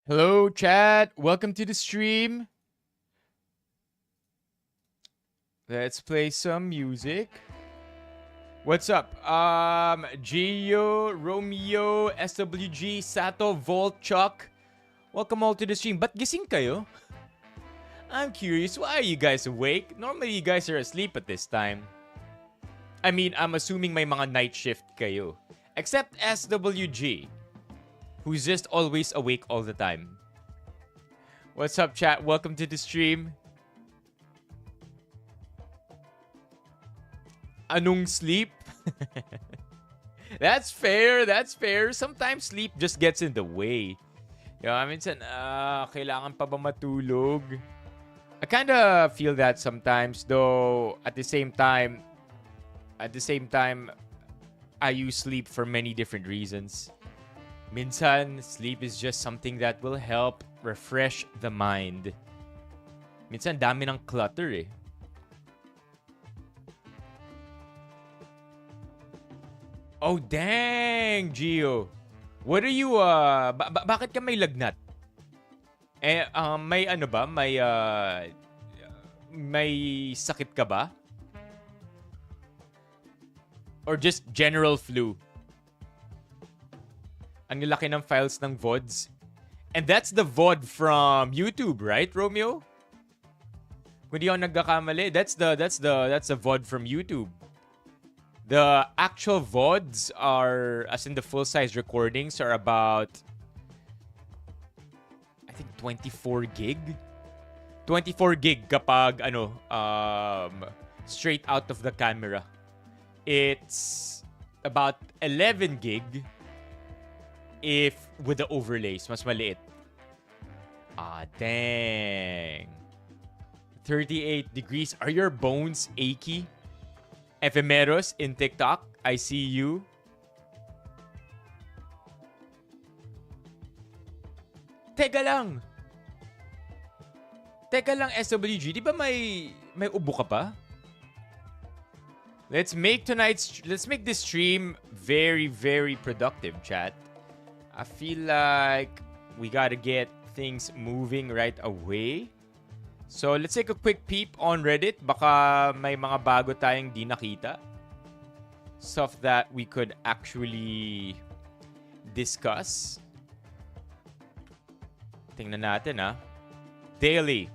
Hello, chat. Welcome to the stream. Let's play some music. What's up? Gio, Romeo, SWG, Sato, Volt, Chuck. Welcome all to the stream. Ba't gising kayo? I'm curious, why are you guys awake? Normally, you guys are asleep at this time. I mean, I'm assuming may mga night shift kayo. Except SWG, who's just always awake all the time. What's up, chat? Welcome to the stream. Anong sleep? That's fair. That's fair. Sometimes sleep just gets in the way. Minsan, kailangan pa ba matulog? I kind of feel that sometimes, though. At the same time, I use sleep for many different reasons. Minsan, sleep is just something that will help refresh the mind. Minsan, dami ng clutter eh. Oh, dang, Gio. What are you, bakit ka may lagnat? May ano ba? May sakit ka ba? Or just general flu? Ang laki ng files ng VODs. And that's the VOD from YouTube, right, Romeo? Kung di ako nagkakamali, that's the VOD from YouTube. The actual VODs are, as in the full-size recordings, are about, I think, 24 gig. 24 gig kapag, straight out of the camera. It's about 11 gig if with the overlays. Mas maliit. Dang. 38 degrees. Are your bones achy? Ephemeros in TikTok, I see you. Teka lang, SWG. Di ba may ubo ka pa? Let's make this stream very, very productive, chat. I feel like we gotta get things moving right away. So, let's take a quick peep on Reddit. Baka may mga bago tayong di nakita. Stuff that we could actually discuss. Tingnan natin, ha. Daily.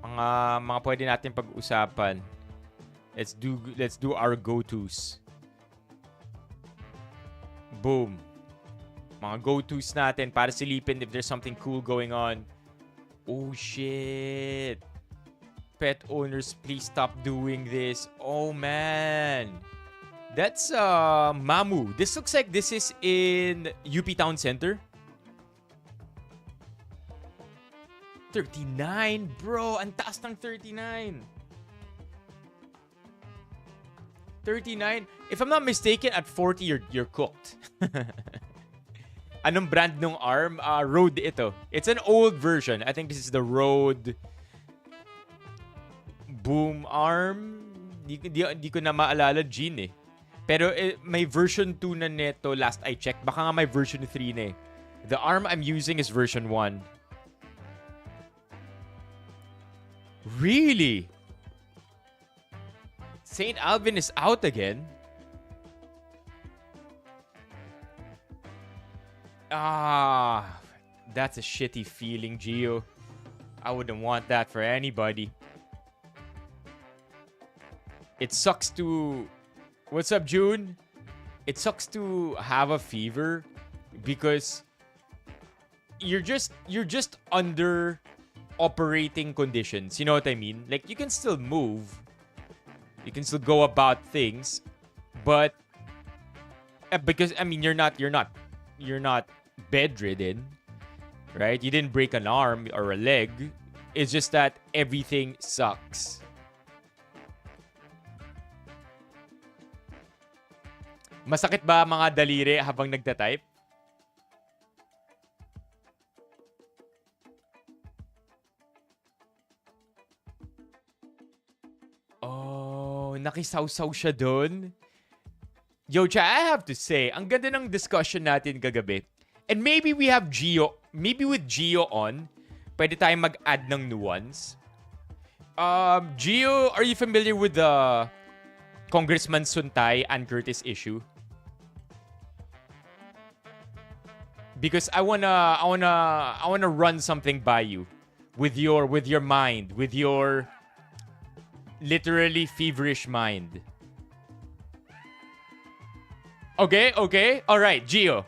Mga pwede natin pag-usapan. Let's do our go-tos. Boom. Mga go-tos natin para silipin if there's something cool going on. Oh, shit. Pet owners, please stop doing this. Oh, man. That's Mamu. This looks like this is in UP Town Center. 39, bro. Ang taas ng 39. 39. If I'm not mistaken, at 40, you're cooked. Anong brand nung arm? Rode ito. It's an old version. I think this is the Rode Boom arm. Di ko na maalala, Gene eh. Pero may version 2 na neto last I checked. Baka nga may version 3 na eh. The arm I'm using is version 1. Really? St. Alvin is out again? That's a shitty feeling, Gio. I wouldn't want that for anybody. It sucks to... What's up, June? It sucks to have a fever because you're just under operating conditions. You know what I mean? Like, you can still move. You can still go about things, but because I mean you're not bedridden, right? You didn't break an arm or a leg. It's just that everything sucks. Masakit ba mga daliri habang nagta-type? Oh, nakisawsaw siya dun. Yo, Cha, I have to say, ang ganda ng discussion natin kagabi. And maybe we have Gio. Maybe with Gio on, pwede tayong mag-add ng nuance. Gio, are you familiar with the Congressman Suntay and Curtis issue? Because I wanna run something by you with your mind, with your literally feverish mind. Okay. All right, Gio.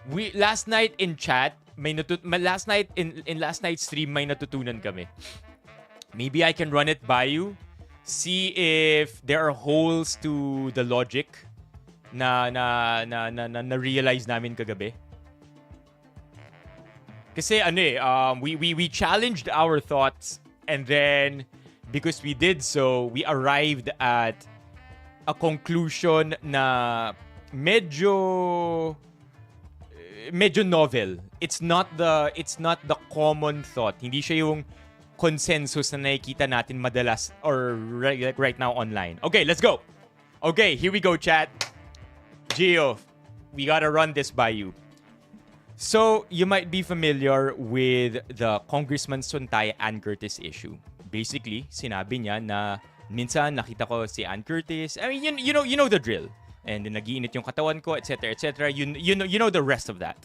We last night in chat, last night's stream may natutunan kami. Maybe I can run it by you. See if there are holes to the logic na realize namin kagabi. Kasi we challenged our thoughts, and then because we did so, we arrived at a conclusion na medyo novel. It's not the common thought. Hindi siya yung consensus na nakikita natin madalas or right now online. Okay, let's go. Okay, here we go, chat. Gio, we gotta run this by you. So, you might be familiar with the Congressman Suntay Ann Curtis issue. Basically, sinabi niya na minsan nakita ko si Ann Curtis. I mean, you know the drill. And nag-iinit yung katawan ko, etc., etc. You know the rest of that.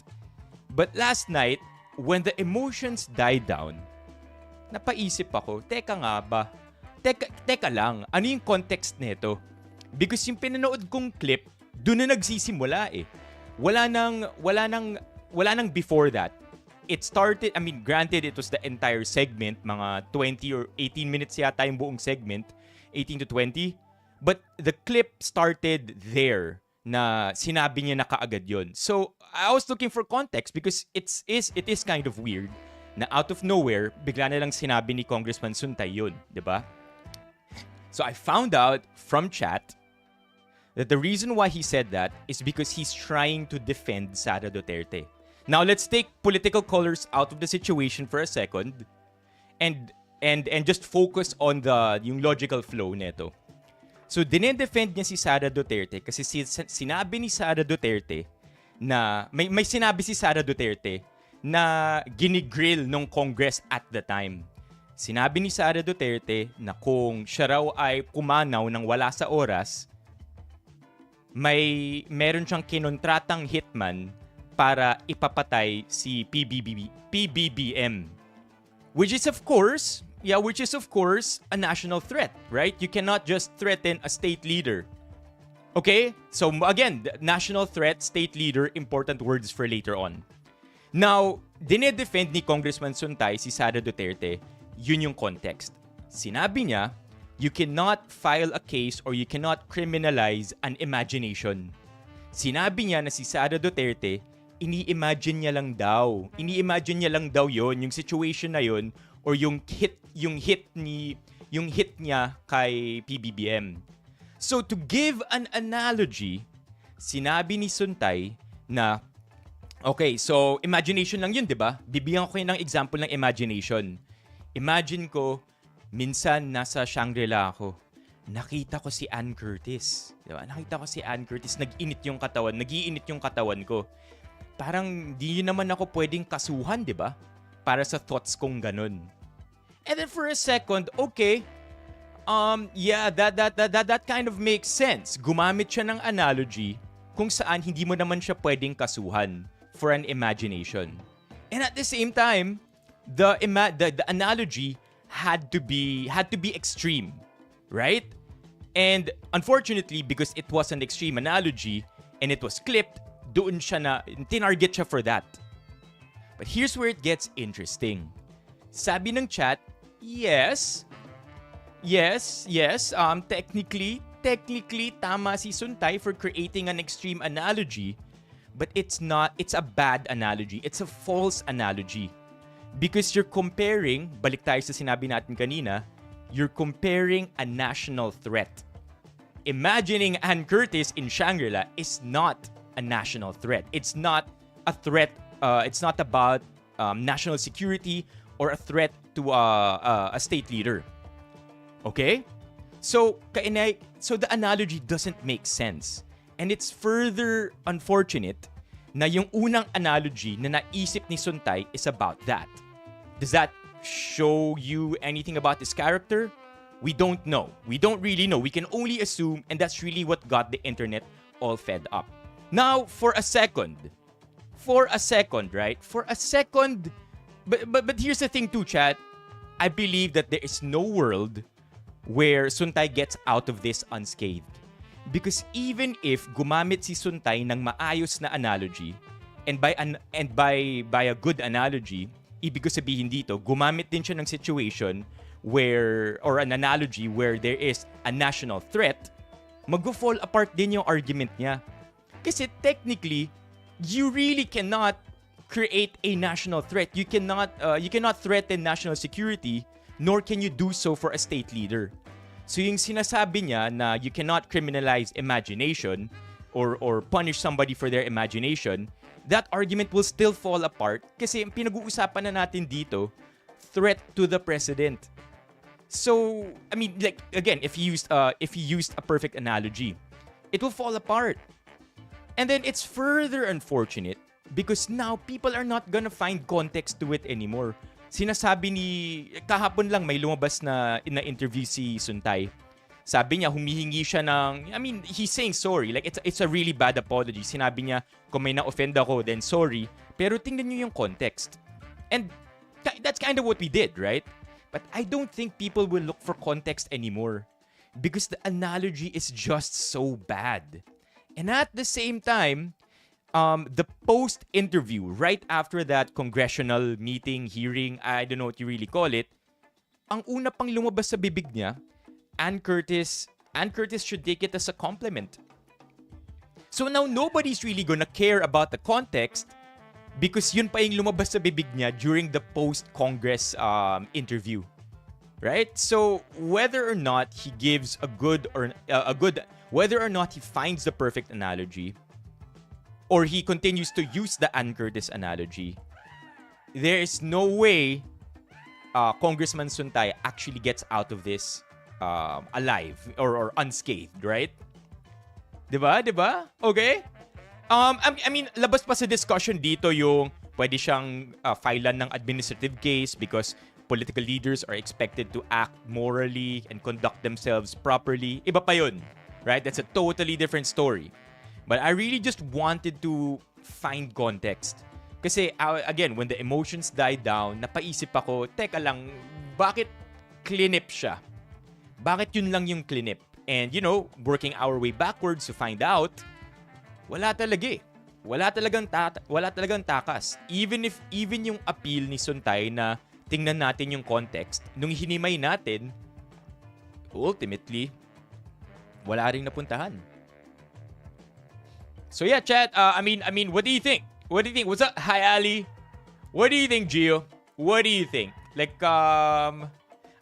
But last night, when the emotions died down, napaisip ako, teka nga ba? Teka lang, ano yung context nito? Because yung pinanood kong clip, doon na nagsisimula eh. Wala nang before that. It started, I mean, granted, it was the entire segment, mga 20 or 18 minutes yata yung buong segment, 18 to 20. But the clip started there na sinabi niya na kaagad yun. So, I was looking for context because it is kind of weird na out of nowhere, bigla na lang sinabi ni Congressman Suntay yun, di ba? So, I found out from chat that the reason why he said that is because he's trying to defend Sara Duterte. Now, let's take political colors out of the situation for a second and just focus on yung logical flow nito. So, dinedefend niya si Sara Duterte kasi sinabi ni Sara Duterte na may sinabi si Sara Duterte na ginigrill nung Congress at the time. Sinabi ni Sara Duterte na kung siya raw ay pumanaw ng wala sa oras, meron siyang kinontratang hitman para ipapatay si PBBM. Which is of course a national threat, right? You cannot just threaten a state leader. Okay? So again, national threat, state leader, important words for later on. Now, dinedefend ni Congressman Suntay si Sara Duterte, yun yung context. Sinabi niya, you cannot file a case or you cannot criminalize an imagination. Sinabi niya na si Sara Duterte, ini-imagine niya lang daw. Ini-imagine niya lang daw yon, yung situation na yon, or yung hit niya kay PBBM. So to give an analogy, sinabi ni Suntay na okay, so imagination lang yun, 'di ba? Bibigyan ko kayo ng example ng imagination. Imagine ko minsan nasa Shangri-La ako. Nakita ko si Ann Curtis, 'di ba? Nakita ko si Ann Curtis, nagiinit yung katawan ko. Parang di naman ako pwedeng kasuhan, 'di ba? Para sa thoughts kong ganun. And then for a second, okay, yeah, that kind of makes sense. Gumamit siya ng analogy kung saan hindi mo naman siya pwedeng kasuhan for an imagination. And at the same time, the analogy had to be extreme, right? And unfortunately, because it was an extreme analogy and it was clipped, doon siya na tinarget siya for that. But here's where it gets interesting. Sabi ng chat, yes, technically tama si Suntay for creating an extreme analogy, but it's a bad analogy. It's a false analogy. Because you're comparing, balik tayo sa sinabi natin kanina, you're comparing a national threat. Imagining Ann Curtis in Shangri-La is not a national threat. It's not a threat. It's not about national security or a threat to a state leader. Okay? So the analogy doesn't make sense. And it's further unfortunate na yung unang analogy na naisip ni Suntay is about that. Does that show you anything about his character? We don't know. We don't really know. We can only assume, and that's really what got the internet all fed up. Now, for a second, right? For a second, but here's the thing too, chat. I believe that there is no world where Suntay gets out of this unscathed. Because even if gumamit si Suntay ng maayos na analogy, and by a good analogy, ibig ko sabihin dito, gumamit din siya ng situation where, or an analogy where there is a national threat, mag-fall apart din yung argument niya. Kasi technically, you really cannot create a national threat. You cannot threaten national security, nor can you do so for a state leader. So yung sinasabi niya na you cannot criminalize imagination or punish somebody for their imagination, that argument will still fall apart kasi ang pinag-uusapan na natin dito, threat to the president. So, I mean, like, again, if he used a perfect analogy, it will fall apart. And then it's further unfortunate because now people are not gonna find context to it anymore. Sinasabi ni, kahapon lang may lumabas na interview si Suntay. Sabi niya, humihingi siya ng, I mean, he's saying sorry. Like, it's a really bad apology. Sinabi niya, kung may na-offend ako, then sorry. Pero tingnan niyo yung context. And that's kind of what we did, right? But I don't think people will look for context anymore. Because the analogy is just so bad. And at the same time, the post-interview, right after that congressional meeting, hearing, I don't know what you really call it, ang una pang lumabas sa bibig niya, Ann Curtis should take it as a compliment. So now nobody's really gonna care about the context because yun pa yung lumabas sa bibig niya during the post-Congress interview. Right? So whether or not he gives whether or not he finds the perfect analogy, or he continues to use the Ann Curtis analogy, there is no way Congressman Suntay actually gets out of this alive or unscathed, right? Diba? Okay? I mean, labas pa sa discussion dito yung pwede siyang filean ng administrative case because political leaders are expected to act morally and conduct themselves properly. Iba pa yun, right? That's a totally different story. But I really just wanted to find context. Kasi, again, when the emotions died down, napaisip ako, teka lang, bakit clinip siya? Bakit yun lang yung clinip? And, you know, working our way backwards to find out, wala talaga eh. Wala talagang takas. Even yung appeal ni Suntay na tingnan natin yung context, nung hinimay natin, ultimately, wala ring napuntahan. So yeah, chat, I mean, what do you think? What's up? Hi, Ali. What do you think, Gio? What do you think? Like,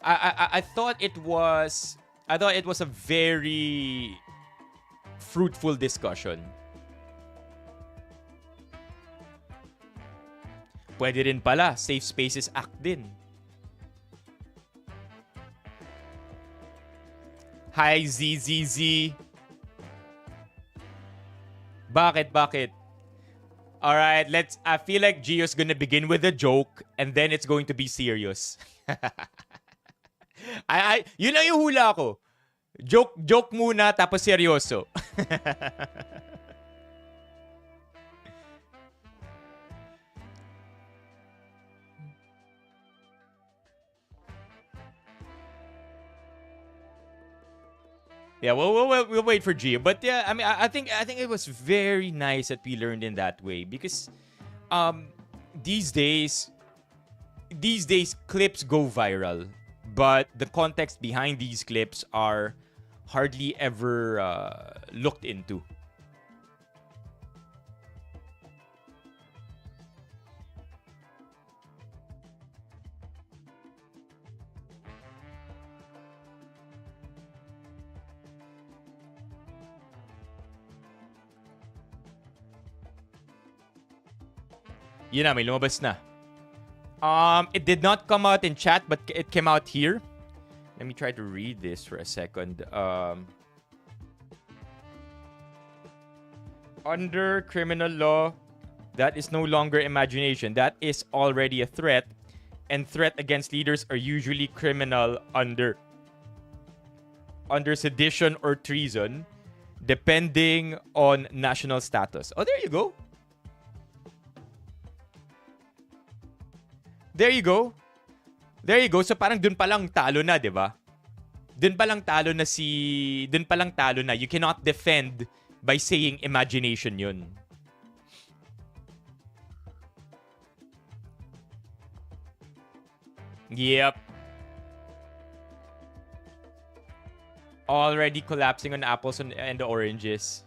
I thought it was a very fruitful discussion. Pwede rin pala, Safe Spaces Act din. Hi, ZZZ. Bakit? Alright, I feel like Gio's gonna begin with a joke and then it's going to be serious. Yun lang yung hula ko. Joke muna tapos seryoso. Yeah, we'll wait for Gio. But yeah, I mean, I think it was very nice that we learned in that way because these days clips go viral, but the context behind these clips are hardly ever looked into. Yun na, may lumabas na. It did not come out in chat, but it came out here. Let me try to read this for a second. Under criminal law, That is no longer imagination. That is already a threat. And threat against leaders are usually criminal under sedition or treason, depending on national status. Oh, there you go. There you go. There you go. So parang dun palang talo na, di ba? Dun palang talo na. You cannot defend by saying imagination yun. Yep. Already collapsing on apples and the oranges.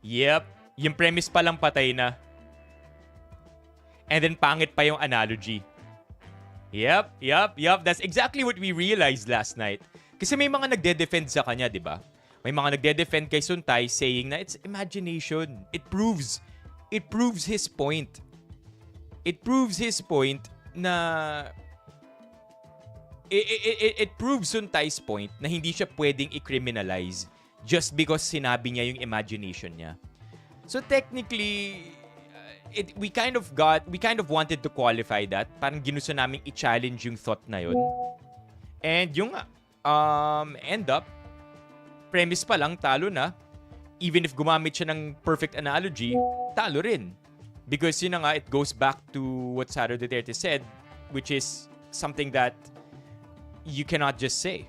Yep. Yung premise pa lang patay na. And then pangit pa yung analogy. Yep. That's exactly what we realized last night. Kasi may mga nagde-defend sa kanya, di ba? May mga nagde-defend kay Suntay saying na it's imagination. It proves his point. It proves his point na it proves Suntay's point na hindi siya pwedeng i-criminalize just because sinabi niya yung imagination niya. So technically, we kind of wanted to qualify that. Parang ginusto namin i-challenge yung thought na yun. And yung end up, premise pa lang, talo na. Even if gumamit siya ng perfect analogy, talo rin. Because yun na nga, it goes back to what Sara Duterte said, which is something that you cannot just say.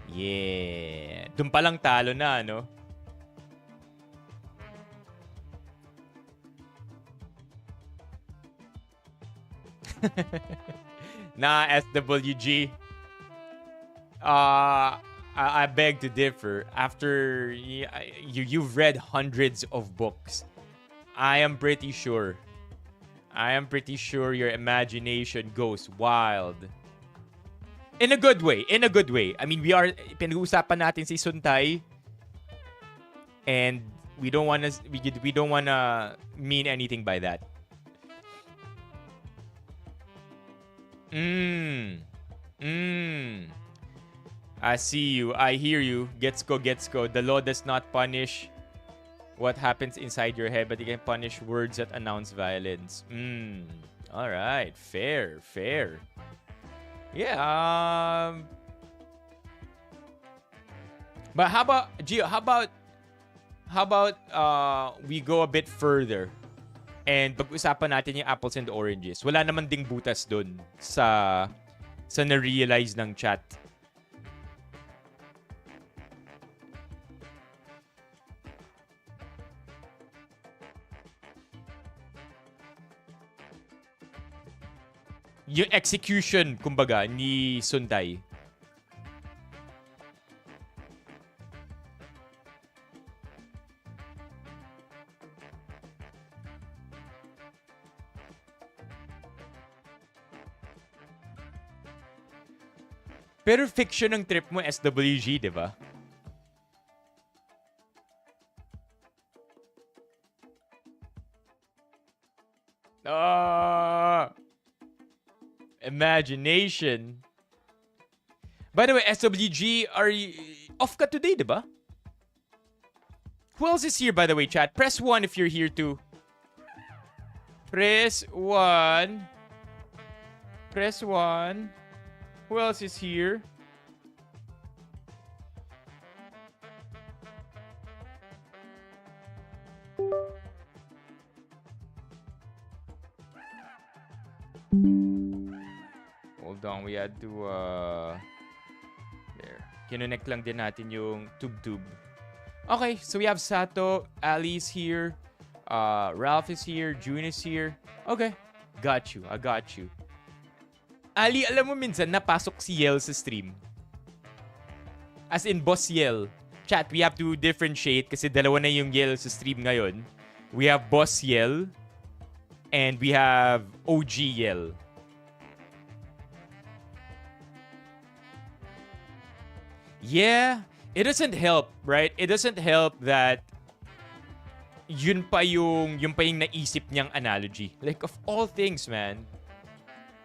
Yeah. Doon palang talo na, no? Nah, SWG. I beg to differ. After you've read hundreds of books, I am pretty sure your imagination goes wild. In a good way. I mean, pinag-uusapan natin si Suntay, and we don't wanna mean anything by that. I see you. I hear you. Gets go. The law does not punish what happens inside your head, but it can punish words that announce violence. All right. Fair. Yeah. But how about Gio? How about we go a bit further and pag-usapan natin yung apples and oranges. Wala naman ding butas dun sa na-realize ng chat. Yung execution, kumbaga, ni Suntay. Pero fiction ng trip mo, SWG, di ba? Imagination. By the way, SWG, are you off ka today, di ba? Who else is here, by the way, chat? Press 1 if you're here too. Press 1. Who else is here? Hold on, we had to there. Kinonect lang din natin yung tube. Okay, so we have Sato, Ali's here, Ralph is here, June is here. Okay, I got you. Ali, alam mo minsan napasok si Yel sa stream. As in Boss Yel. Chat, we have to differentiate kasi dalawa na yung Yel sa stream ngayon. We have Boss Yel and we have OG Yel. Yeah, it doesn't help, right? It doesn't help that yun pa yung naisip niyang analogy. Like, of all things, man.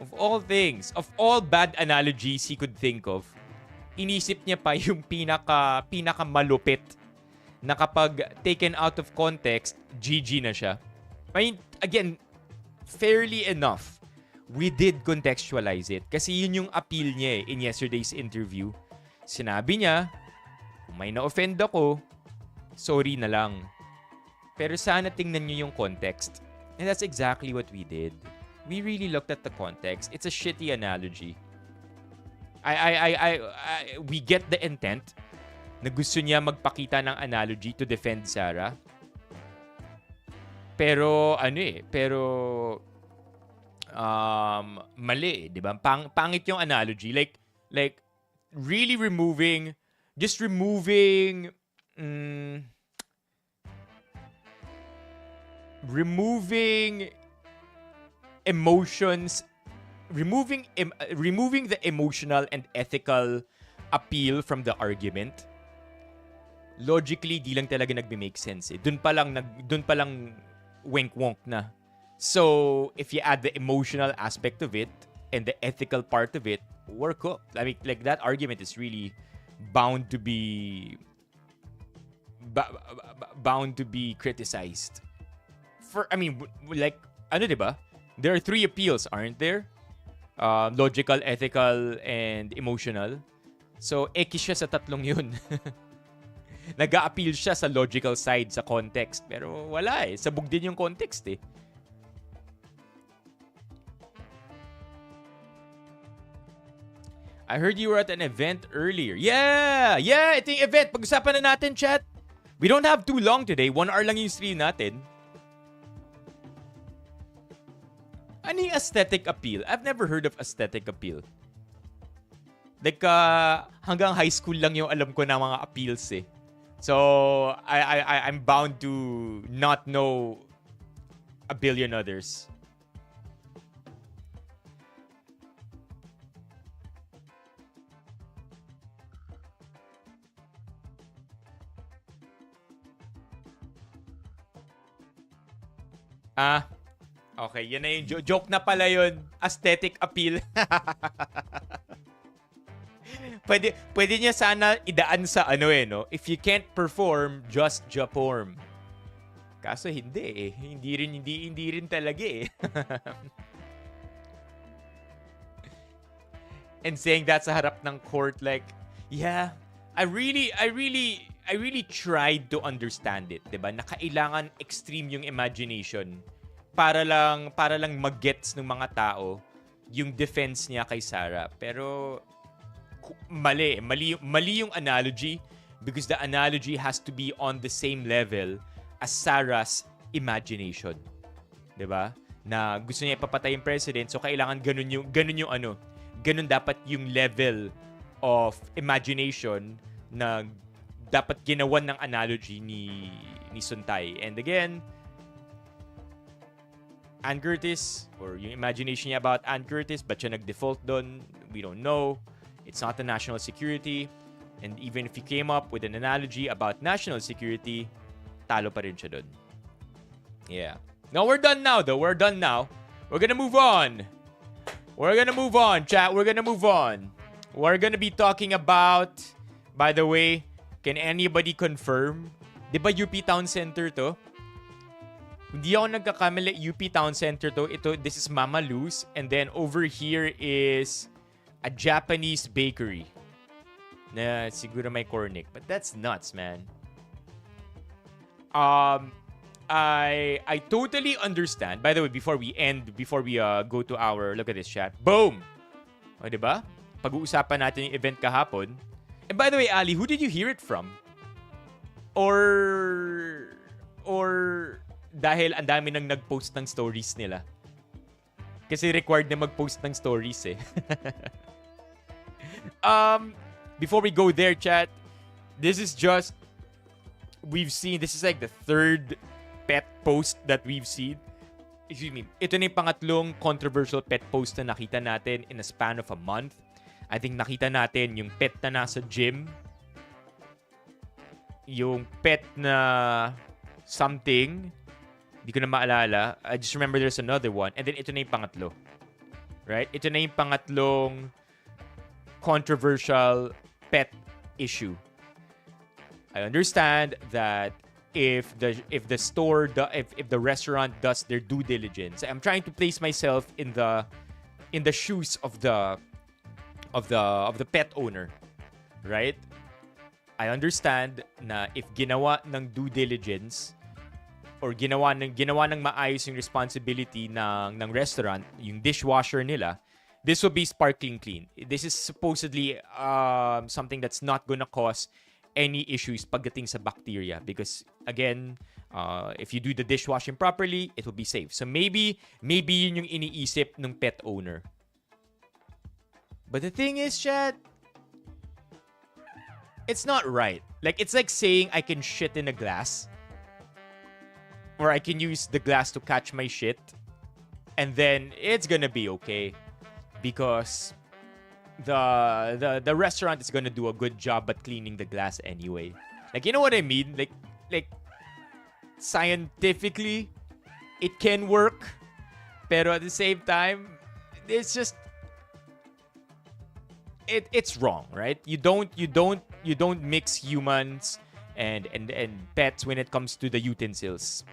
Of all bad analogies he could think of, inisip niya pa yung pinaka malupit na kapag taken out of context, GG na siya. I mean, again, fairly enough, we did contextualize it. Kasi yun yung appeal niya in yesterday's interview. Sinabi niya, kung may na-offend ako, sorry na lang. Pero sana tingnan niyo yung context. And that's exactly what we did. We really looked at the context. It's a shitty analogy. We get the intent na gusto niya magpakita ng analogy to defend Sarah. Pero mali, 'di ba? Pangit yung analogy. Like really removing emotions, removing the emotional and ethical appeal from the argument. Logically, di lang talaga nagme-make sense. Dun pa lang wink-wonk na. So, if you add the emotional aspect of it and the ethical part of it, we're cooked. I mean, like, that argument is really bound to be criticized. Like, ano, diba? There are 3 appeals, aren't there? Logical, ethical, and emotional. So, siya sa tatlong yun. Nag-a-appeal siya sa logical side, sa context. Pero wala eh. Sabog din yung context eh. I heard you were at an event earlier. Yeah! Ito yung event. Pag-usapan na natin, chat. We don't have too long today. 1 hour lang yung stream natin. Ano yung aesthetic appeal? I've never heard of aesthetic appeal. Like, hanggang high school lang yung alam ko na mga appeals eh. So, I'm bound to not know a billion others. Okay. Yan na yung joke na pala yun. Aesthetic appeal. Pwede niya sana idaan sa no? If you can't perform, just japorm. Kaso hindi eh. Hindi rin talaga eh. And saying that sa harap ng court, like, yeah, I really tried to understand it, 'di ba? Na kailangan extreme yung imagination para lang mag-gets ng mga tao yung defense niya kay Sarah. Pero mali yung analogy because the analogy has to be on the same level as Sarah's imagination. 'Di ba? Na gusto niya ipapatay yung president, so kailangan ganun dapat yung level of imagination na dapat ginawan ng analogy ni Suntay. And again, Ann Curtis, or yung imagination niya about Ann Curtis, ba't siya nag-default doon? We don't know. It's not the national security. And even if he came up with an analogy about national security, talo pa rin siya doon. Yeah. No, we're done now, though. We're done now. We're gonna move on. Chat. We're gonna move on. We're gonna be talking about, by the way, can anybody confirm? Di ba UP Town Center to? Hindi ako nagkakamali, UP Town Center to. This is Mama Lou's. And then over here is a Japanese bakery. Na siguro may cornic. But that's nuts, man. I totally understand. By the way, before we go to our, look at this chat. Boom! O, diba? Pag-uusapan natin yung event kahapon. And by the way, Ali, who did you hear it from? Or dahil ang dami nang nag-post ng stories nila? Kasi required na mag-post ng stories eh. Before we go there, chat, this is like the 3rd pet post that we've seen. Excuse me. Ito na yung pangatlong controversial pet post na nakita natin in a span of a month. I think nakita natin yung pet na nasa gym. Yung pet na something. Hindi ko na maalala. I just remember there's another one. And then ito na yung pangatlo. Right? Ito na yung pangatlong controversial pet issue. I understand that if the store if the restaurant does their due diligence, I'm trying to place myself in the shoes of the pet owner, right? I understand na if ginawa ng due diligence or ginawa ng maayos yung responsibility ng restaurant, yung dishwasher nila, this will be sparkling clean. This is supposedly something that's not gonna cause any issues pagdating sa bacteria because again, if you do the dishwashing properly, it will be safe. So maybe yun yung iniisip ng pet owner. But the thing is, Chad, it's not right. Like, it's like saying I can shit in a glass. Or I can use the glass to catch my shit. And then it's gonna be okay. Because the restaurant is gonna do a good job at cleaning the glass anyway. Like, you know what I mean? Like scientifically, it can work. Pero at the same time, it's just... It's wrong, right? You don't mix humans and pets when it comes to the utensils.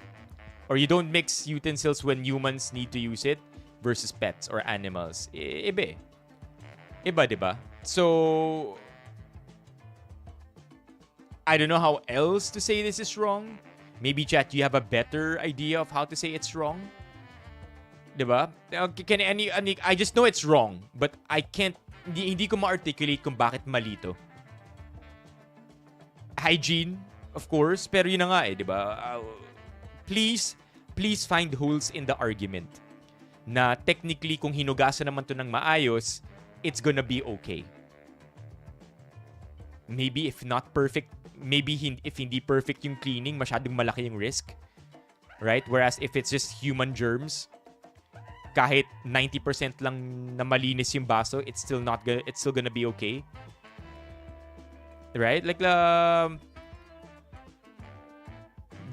Or you don't mix utensils when humans need to use it versus pets or animals. Iba, diba? So I don't know how else to say this is wrong. Maybe, chat, you have a better idea of how to say it's wrong? Diba? I just know it's wrong, but I can't. Hindi ko ma-articulate kung bakit mali to. Hygiene, of course, pero yun na nga di ba? Please find holes in the argument na technically kung hinugasan naman to ng maayos, it's gonna be okay. Maybe if not perfect, if hindi perfect yung cleaning, masyadong malaki yung risk. Right? Whereas if it's just human germs, kahit 90% lang na malinis yung baso, it's still gonna be okay. Right? Like,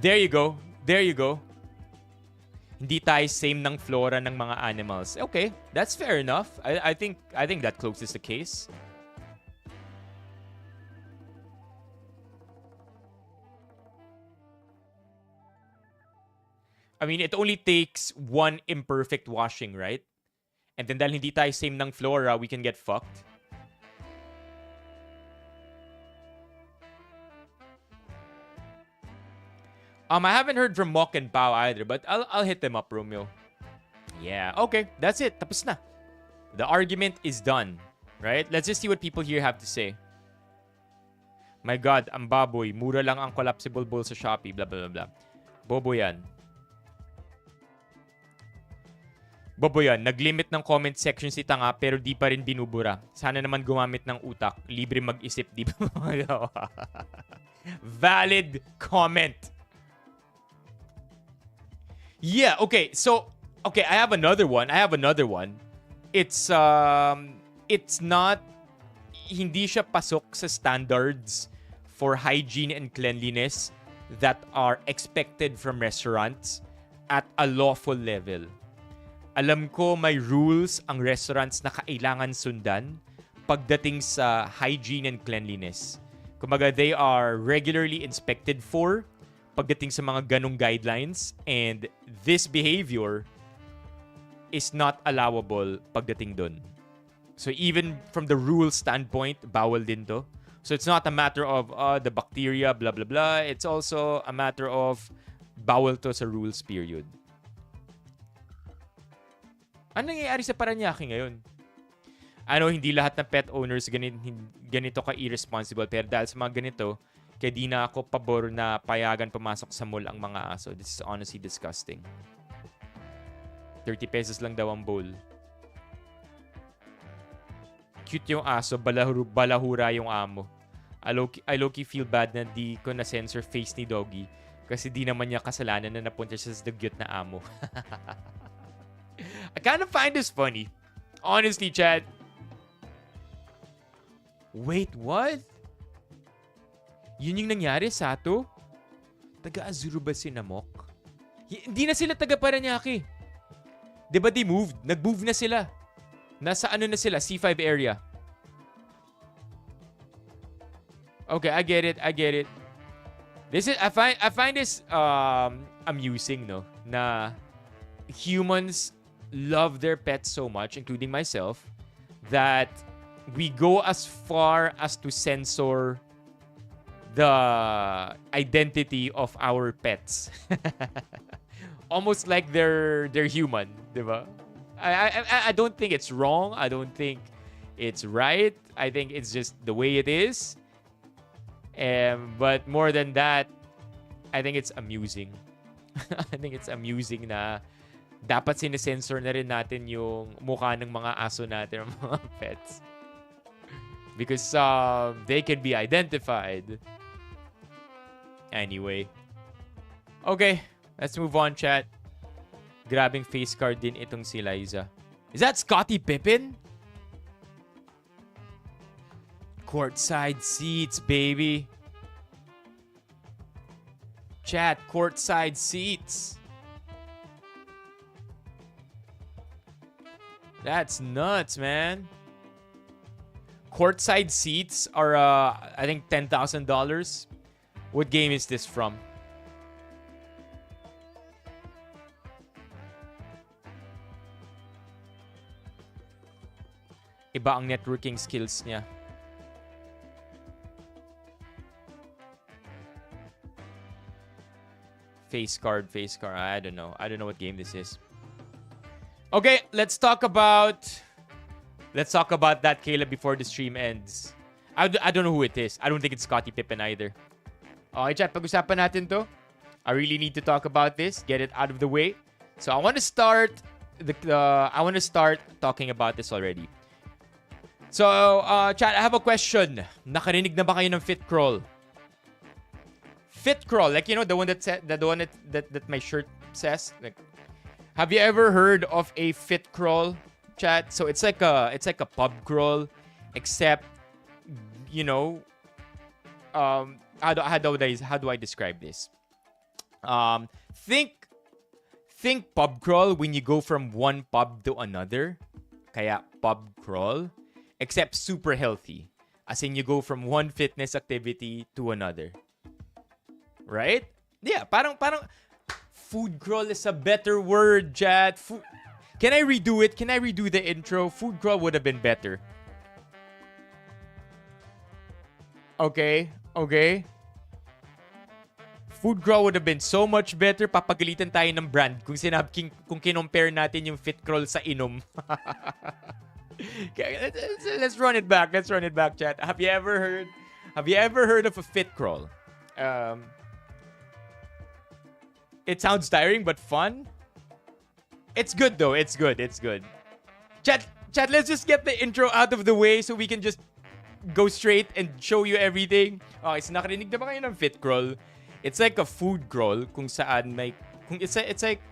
there you go. Hindi tayo same ng flora ng mga animals. Okay, that's fair enough. I think that closes the case. I mean, it only takes one imperfect washing, right? And then dahil hindi tayo same ng flora, we can get fucked. I haven't heard from Mock and Pao either, but I'll hit them up, Romeo. Yeah, okay, that's it. Tapos na. The argument is done, right? Let's just see what people here have to say. My God, ang baboy. Mura lang ang collapsible bowl sa Shopee. Blah, blah, blah, blah. Bobo yan. Nag-limit ng comment section si Tanga pero di pa rin binubura. Sana naman gumamit ng utak. Libre mag-isip, di ba? Valid comment. Yeah, okay. So, I have another one. It's not, hindi siya pasok sa standards for hygiene and cleanliness that are expected from restaurants at a lawful level. Alam ko may rules ang restaurants na kailangan sundan pagdating sa hygiene and cleanliness. Kumbaga, they are regularly inspected for pagdating sa mga ganong guidelines, and this behavior is not allowable pagdating dun. So even from the rule standpoint, bawal din to. So it's not a matter of the bacteria, blah, blah, blah. It's also a matter of bawal to sa rules period. Ano nangyayari sa Paranaque ngayon? Ano, hindi lahat ng pet owners ganito ka-irresponsible. Pero dahil sa mga ganito, kaya di na ako pabor na payagan pumasok sa mall ang mga aso. This is honestly disgusting. 30 pesos lang daw ang bowl. Cute yung aso, balahura yung amo. I low-key feel bad na di ko na-censor face ni Doggy kasi di naman niya kasalanan na napunta siya sa dugyot na amo. I kind of find this funny. Honestly, Chad. Wait, what? Yun yung nangyari, Sato? Taga-Azuro ba si Namok? Hindi na sila taga-Paranaque. Diba they moved? Nag-move na sila. Nasa ano na sila? C5 area. Okay, I get it. I get it. This is I find this amusing, no? Na humans love their pets so much, including myself, that we go as far as to censor the identity of our pets. Almost like they're human, diba? I don't think it's wrong. I don't think it's right. I think it's just the way it is. But more than that, I think it's amusing. I think it's amusing na dapat sinesensor na rin natin yung mukha ng mga aso natin, ng mga pets. Because they can be identified. Anyway. Okay, let's move on, chat. Grabing face card din itong si Liza. Is that Scottie Pippen? Courtside seats, baby. Chat, courtside seats. That's nuts, man. Courtside seats are, I think, $10,000. What game is this from? Iba ang networking skills niya. Face card. I don't know. I don't know what game this is. Okay, let's talk about that, Caleb, before the stream ends. I don't know who it is. I don't think it's Scottie Pippen either. Okay, chat, pag-usapan natin to. I really need to talk about this. Get it out of the way. So I want to start talking about this already. So, chat, I have a question. Nakarinig na ba kayo ng fit crawl? Fit crawl, like, you know, the one that my shirt says. Like, have you ever heard of a fit crawl, chat? So it's like a pub crawl, except, you know, how do I describe this? Think pub crawl when you go from one pub to another. Kaya pub crawl, except super healthy. As in, you go from one fitness activity to another. Right? Yeah, parang food crawl is a better word, chat. Can I redo it? Can I redo the intro? Food crawl would have been better. Okay. Food crawl would have been so much better. Papagalitan tayo ng brand kung kinompare natin yung fit crawl sa inom. Okay, let's run it back. Let's run it back, chat. Have you ever heard of a fit crawl? It sounds tiring but fun. It's good though. It's good. Chat, let's just get the intro out of the way so we can just go straight and show you everything. Okay, so nakarinig na ba kayo ng fit crawl? It's like a food crawl kung saan it's like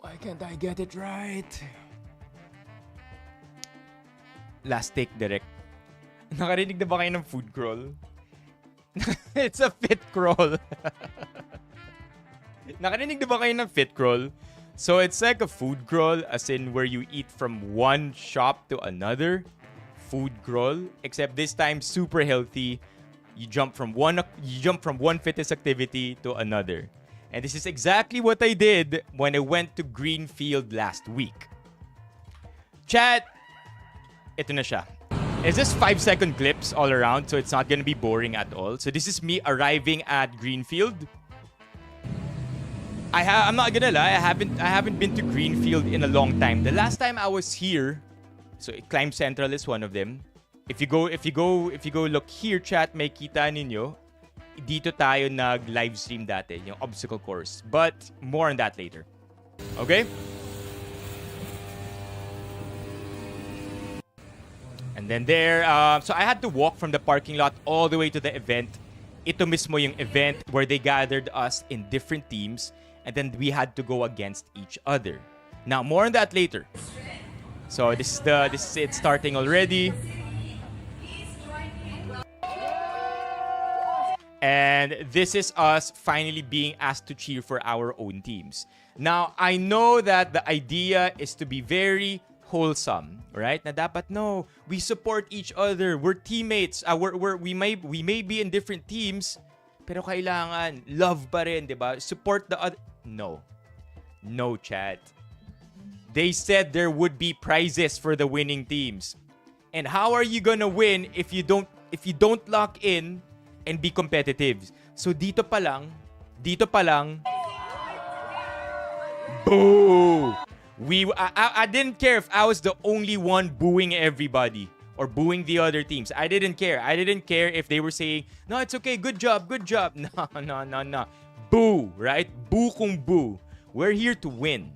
why can't I get it right? Last take direct. Nakarinig na ba kayo ng food crawl? It's a fit crawl. Nakarinig na ba kayo ng fit crawl? So it's like a food crawl, as in where you eat from one shop to another. Food crawl, except this time super healthy. You jump from one fitness activity to another. And this is exactly what I did when I went to Greenfield last week. Chat, ito na siya. It's just 5-second clips all around, so it's not gonna be boring at all. So this is me arriving at Greenfield. I'm not gonna lie, I haven't been to Greenfield in a long time. The last time I was here, so Climb Central is one of them. If you go look here, chat, may kita ninyo. Dito tayo nag-live stream dati, yung obstacle course. But more on that later. Okay? And then there, so I had to walk from the parking lot all the way to the event. Ito mismo yung event where they gathered us in different teams, and then we had to go against each other. Now, more on that later. So this is it starting already. And this is us finally being asked to cheer for our own teams. Now, I know that the idea is to be very wholesome, right? Na dapat, no, we support each other. We're teammates. We may be in different teams, pero kailangan love pa rin, di ba? Support the other. No. No, chat. They said there would be prizes for the winning teams. And how are you gonna win if you don't lock in and be competitive? So dito pa lang, boo! I didn't care if I was the only one booing everybody or booing the other teams. I didn't care. I didn't care if they were saying, no, it's okay, good job. No. Boo, right? Boo kung boo. We're here to win.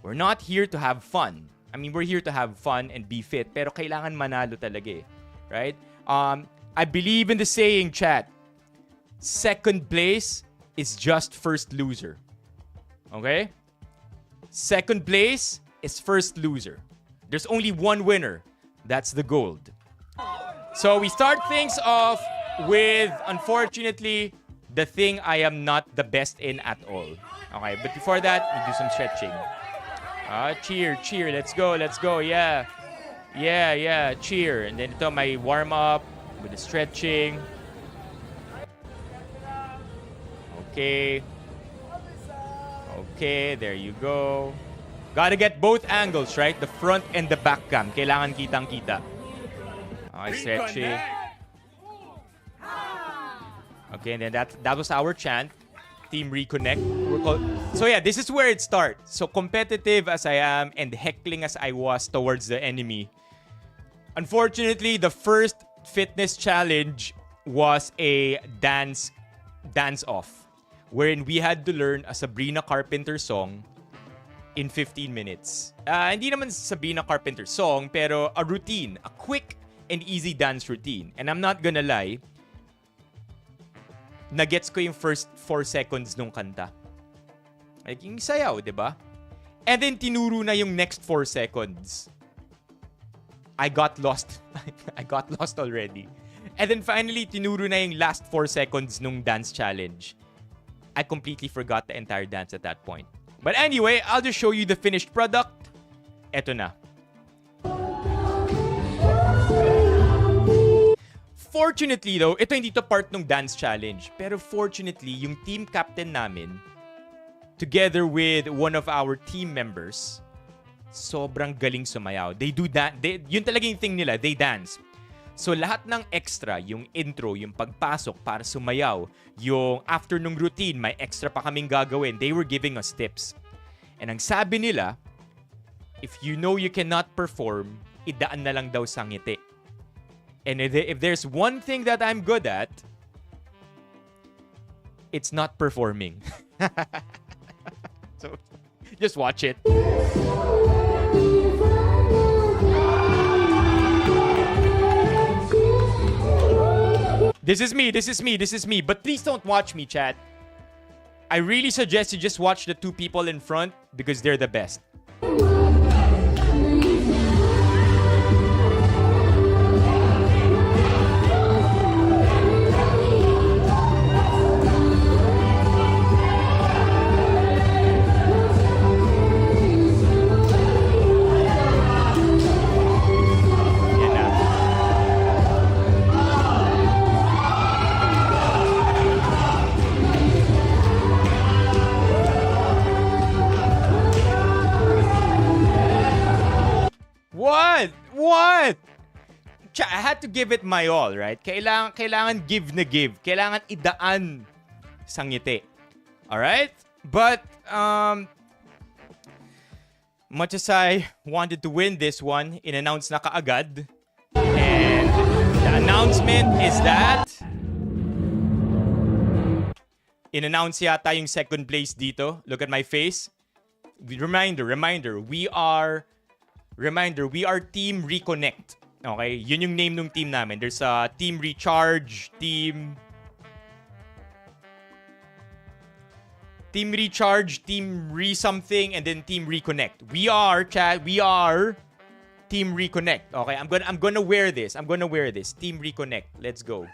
We're not here to have fun. I mean, we're here to have fun and be fit, pero kailangan manalo talaga eh. Right? I believe in the saying, chat, second place is just first loser. Okay? Second place is first loser. There's only one winner. That's the gold. So we start things off with, unfortunately, the thing I am not the best in at all. Okay, but before that, we do some stretching. Cheer. Let's go. Yeah. Cheer. And then ito, my warm up with the stretching. Okay, there you go. Gotta get both angles, right? The front and the back cam. Kailangan kitang-kita. Okay, stretching. Okay, and then that was our chant. Team Reconnect. So yeah, this is where it starts. So competitive as I am and heckling as I was towards the enemy. Unfortunately, the first fitness challenge was a dance off, wherein we had to learn a Sabrina Carpenter song in 15 minutes. Hindi naman Sabrina Carpenter song, pero a routine, a quick and easy dance routine. And I'm not gonna lie, nagets ko yung first 4 seconds nung kanta. Like yung sayaw, di ba? And then tinuro na yung next 4 seconds. I got lost. I got lost already. And then finally, tinuro na yung last 4 seconds nung dance challenge. I completely forgot the entire dance at that point. But anyway, I'll just show you the finished product. Eto na. Fortunately though, ito hindi to part ng dance challenge. Pero fortunately, yung team captain namin, together with one of our team members, sobrang galing sumayaw. They do that. Yun talaga yung thing nila. They dance. So lahat ng extra, yung intro, yung pagpasok para sumayaw, yung after nung routine, may extra pa kaming gagawin. They were giving us tips. And ang sabi nila, if you know you cannot perform, idaan na lang daw sa ngiti. And if there's one thing that I'm good at, it's not performing. So, just watch it. This is me. But please don't watch me, chat. I really suggest you just watch the two people in front because they're the best. What? I had to give it my all, right? Kailangan give na give. Kailangan idaan sa ngiti. Alright? But, much as I wanted to win this one, in-announce na kaagad. And the announcement is that in-announce yata yung second place dito. Look at my face. Reminder, we are Team Reconnect. Okay? Yun yung name ng team namin. There's a Team Recharge, Team Re-something, and then Team Reconnect. We are Team Reconnect. Okay? I'm gonna wear this. Team Reconnect. Let's go.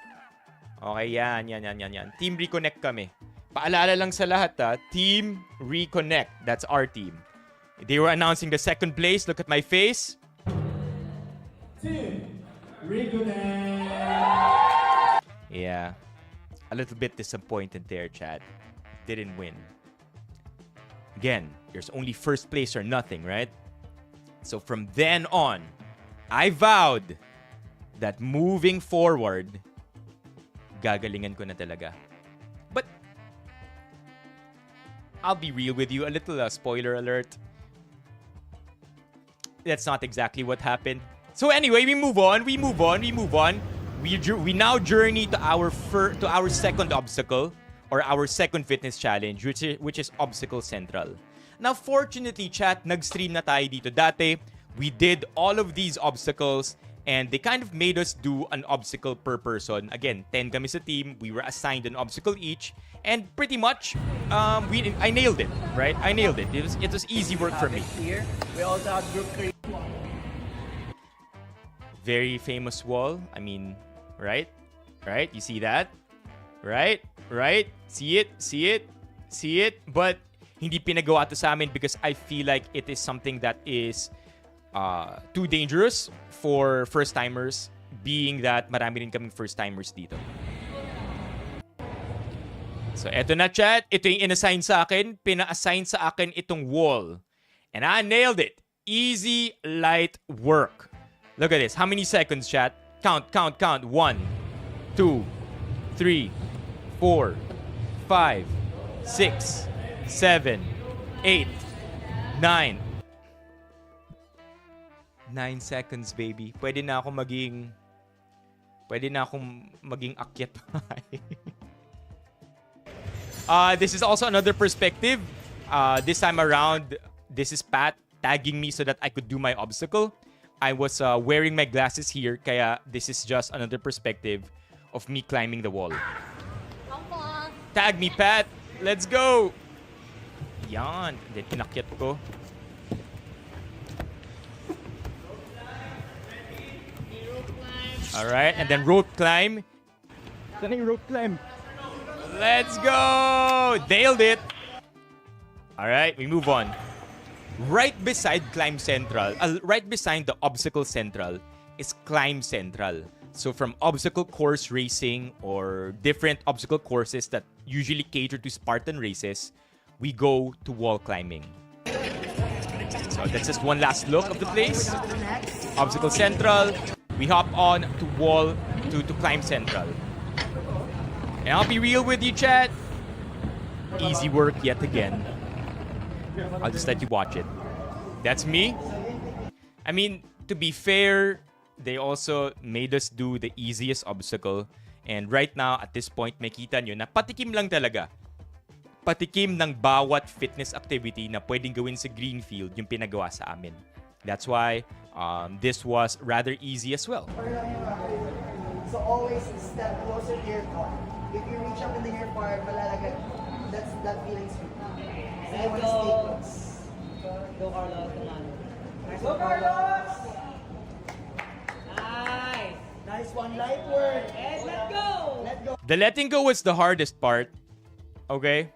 Okay, yan. Team Reconnect kami. Paalala lang sa lahat, Team Reconnect. That's our team. They were announcing the second place. Look at my face. Yeah. A little bit disappointed there, chat. Didn't win. Again, there's only first place or nothing, right? So from then on, I vowed that moving forward, gagalingan ko na talaga. But I'll be real with you. A little spoiler alert. That's not exactly what happened. So anyway, we move on. We now journey to our second obstacle or our second fitness challenge, which is Obstacle Central. Now, fortunately, chat, nag-stream na tayo dito dati. We did all of these obstacles and they kind of made us do an obstacle per person. Again, 10 kami sa team. We were assigned an obstacle each. And pretty much, I nailed it, right? I nailed it. It was easy work for me. Here, we also have group 3. Very famous wall. I mean, right? Right? You see that? Right? Right? See it? But hindi pinagawa to sa amin because I feel like it is something that is too dangerous for first-timers, being that marami rin kaming first-timers dito. So, eto na, chat. Ito yung inassign sa akin. Pina-assign sa akin itong wall. And I nailed it. Easy, light work. Look at this. How many seconds, chat? Count. 1, 2, 3, 4, 5, 6, 7, 8, 9. 9 seconds, baby. Pwede na akong maging akyat. This is also another perspective. This time around, this is Pat tagging me so that I could do my obstacle. I was wearing my glasses here, kaya this is just another perspective of me climbing the wall. Tag me, Pat! Let's go! Yan. Then, pinakyat ko. Alright, and then rope climb. Saan yung rope climb? Let's go! Nailed it! Alright, we move on. Right beside Climb Central, right beside the Obstacle Central is Climb Central. So from obstacle course racing or different obstacle courses that usually cater to Spartan races, we go to wall climbing. So that's just one last look of the place. Obstacle Central. We hop on to Climb Central. And I'll be real with you, chat. Easy work yet again. I'll just let you watch it. That's me. I mean, to be fair, they also made us do the easiest obstacle. And right now, at this point, makita nyo na patikim lang talaga. Patikim ng bawat fitness activity na pwedeng gawin sa Greenfield yung pinagawa sa amin. That's why this was rather easy as well. So always step closer to your car. If you reach up in the ear part, malalagay. That feeling's good. So you want to stay close. Go Carlos, Go Carlos! Nice! Nice one, light work. And let go! Let go. The letting go was the hardest part. Okay?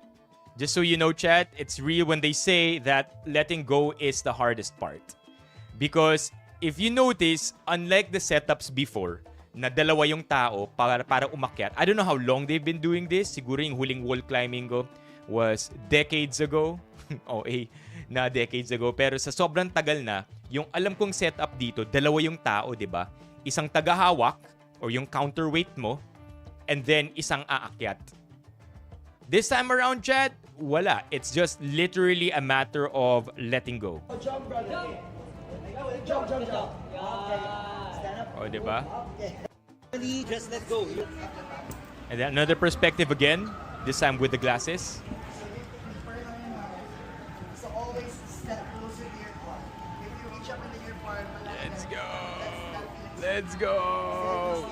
Just so you know, chat, it's real when they say that letting go is the hardest part. Because if you notice, unlike the setups before, na dalawa yung tao para umakyat. I don't know how long they've been doing this. Siguro yung huling wall climbing ko was decades ago. Na decades ago. Pero sa sobrang tagal na, yung alam kong setup dito, dalawa yung tao, di ba? Isang tagahawak or yung counterweight mo and then isang aakyat. This time around, chat, wala. It's just literally a matter of letting go. Jump, brother. Jump. Stand up. O, di ba? Just let go. And then another perspective again, this time with the glasses. So always step closer to your car. If you reach up in the ear part, Let's go!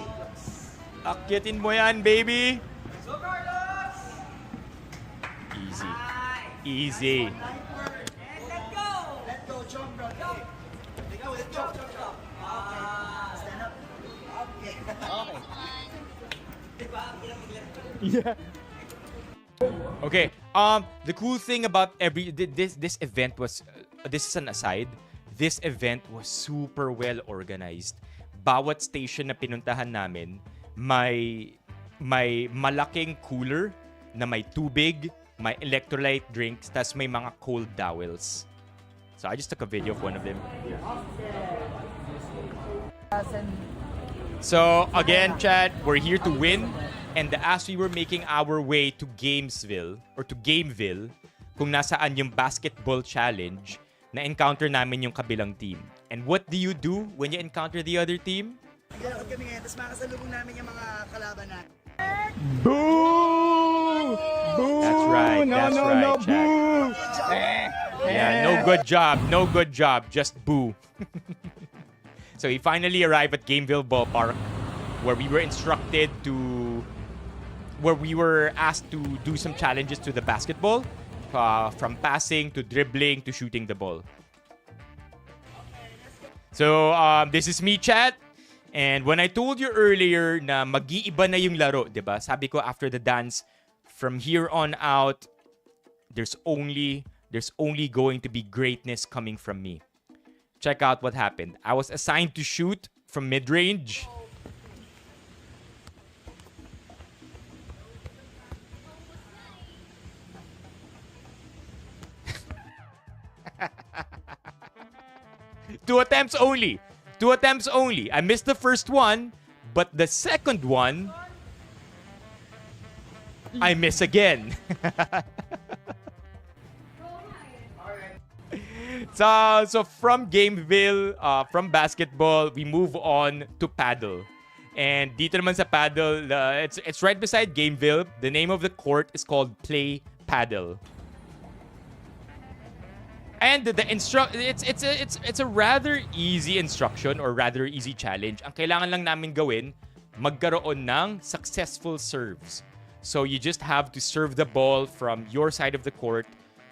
Akyatin mo yan, baby! Go Carlos! Easy. And let go! Let go, jump, brother. Jump. Stand up. Yeah. Okay. The cool thing about this event was this is an aside. This event was super well organized. Bawat station na pinuntahan namin, may malaking cooler na may tubig, may electrolyte drinks, tas may mga cold dowels. So I just took a video of one of them. So again, chat, we're here to win. And as we were making our way to Gamesville, or to Gameville, kung nasaan yung basketball challenge, na-encounter namin yung kabilang team. And what do you do when you encounter the other team? Naglalakad kami ngayon, tapos makasalubong namin yung mga kalaban natin. Boo! Boo! That's right, No, that's no, right, no, chat. boo! Yeah, no good job, just boo. So we finally arrived at Gameville Ballpark, where we were asked to do some challenges to the basketball, from passing to dribbling to shooting the ball. So this is me, chat. And when I told you earlier na mag-iiba na yung laro, diba? Sabi ko after the dance, from here on out, there's only going to be greatness coming from me. Check out what happened. I was assigned to shoot from mid-range. Two attempts only. I missed the first one, but the second one, I miss again. So from Gameville, from basketball, we move on to paddle. And dito naman sa paddle, it's right beside Gameville. The name of the court is called Play Paddle. And it's a rather easy instruction or rather easy challenge. Ang kailangan lang namin gawin, magkaroon ng successful serves. So you just have to serve the ball from your side of the court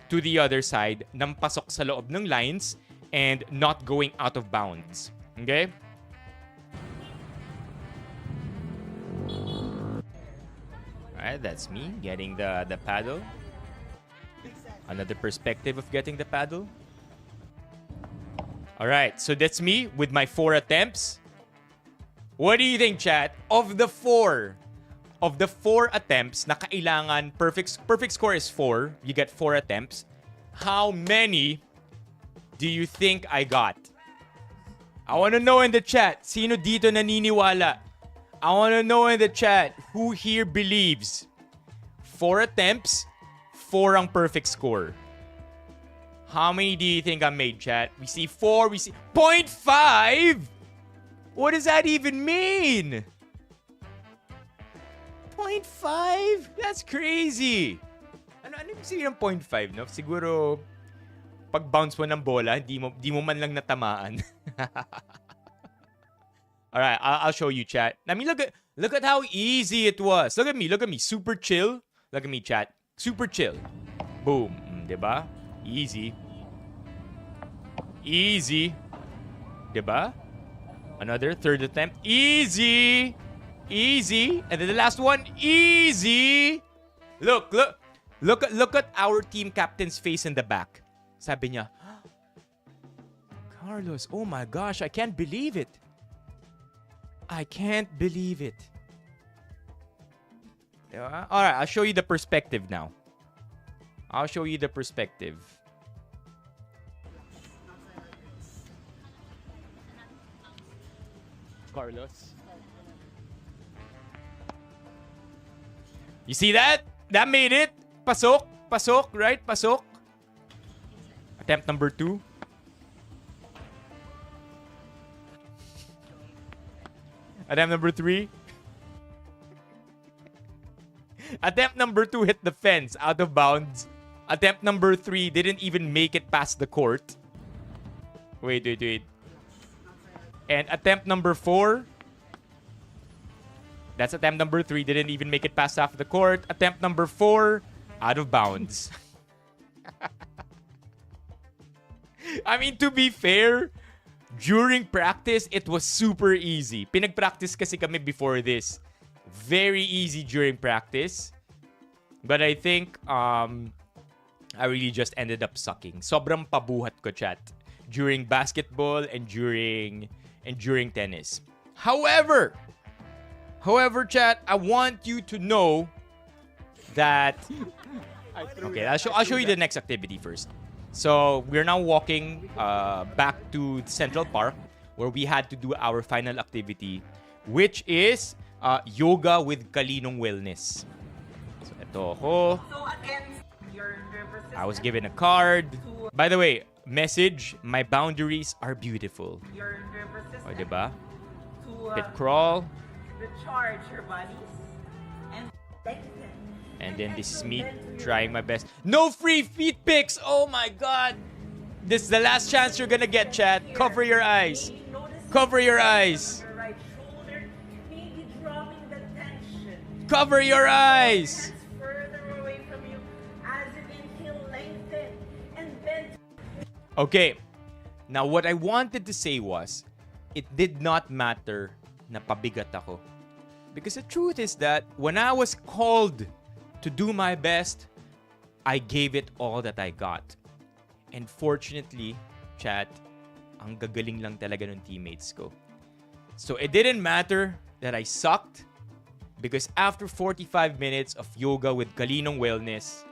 to the other side nang pasok sa loob ng lines and not going out of bounds. Okay? Alright, that's me getting the paddle. Another perspective of getting the paddle. Alright, so that's me with my 4 attempts. What do you think, chat? Of the four attempts na kailangan, perfect score is 4. You get 4 attempts. How many do you think I got? I want to know in the chat. Sino dito naniniwala? I want to know in the chat who here believes 4 attempts, 4 ang perfect score. How many do you think I made, chat? We see 4, we see 0.5? What does that even mean? 0.5? That's crazy. Ano yung sabihin ng 0.5, no? Siguro pag bounce mo ng bola, di mo man lang natamaan. All right, I'll show you, chat. I mean, look at how easy it was. Look at me. Super chill. Look at me, chat. Super chill. Boom. Diba? Easy. Diba? Another third attempt. Easy. And then the last one. Easy. Look at our team captain's face in the back. Sabi niya, Carlos, oh my gosh, I can't believe it. Diba? All right, I'll show you the perspective now. Carlos. You see that? That made it. Pasok, right? Pasok. Attempt number 2. Attempt number 3. Attempt number 2 hit the fence, out of bounds. Attempt number 3 didn't even make it past the court. Wait. And attempt number 4. That's attempt number 3. Didn't even make it past half the court. Attempt number 4. Out of bounds. I mean, to be fair, during practice, it was super easy. Pinag-practice kasi kami before this. Very easy during practice. But I think I really just ended up sucking. Sobrang pabuhat ko, chat, during basketball and during tennis. However, chat, I want you to know that... Okay, I'll show you the next activity first. So, we're now walking back to Central Park where we had to do our final activity, which is yoga with Kalinong Wellness. So, ito ako. I was given a card. By the way, message, my boundaries are beautiful. O, diba? Pit crawl. Recharge your bodies and lengthen. And then this is me trying my best. No free feet pics! Oh my god! This is the last chance you're gonna get, chat. Cover your eyes. Cover your eyes. Your right shoulder, maybe dropping the tension. Cover your eyes. Hands further away from you as you inhale, lengthen and bend. Okay. Now, what I wanted to say was, it did not matter na pabigat ako. Because the truth is that when I was called to do my best, I gave it all that I got. And fortunately, chat, ang gagaling lang talaga ng teammates ko. So it didn't matter that I sucked because after 45 minutes of yoga with Kalinong Wellness,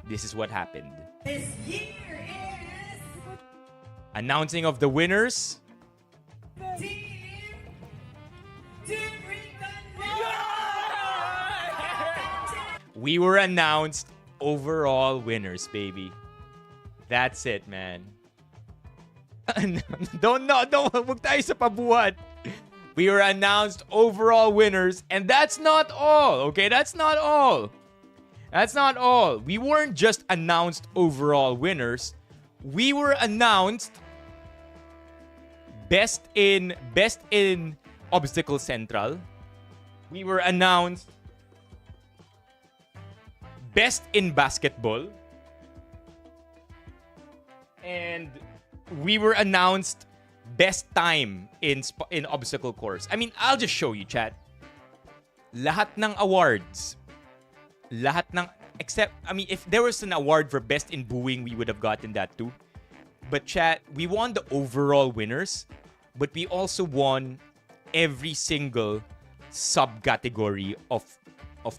this is what happened. This year is Announcing of the winners. We were announced overall winners, baby. That's it, man. Don't, wag tayo sa pabuhat. We were announced overall winners, and that's not all, okay? That's not all. That's not all. We weren't just announced overall winners. We were announced best in Obstacle Central. We were announced best in basketball. And we were announced best time in obstacle course. I mean, I'll just show you, chat. Lahat ng awards. Except, I mean, if there was an award for best in booing, we would have gotten that too. But chat, we won the overall winners, but we also won every single subcategory of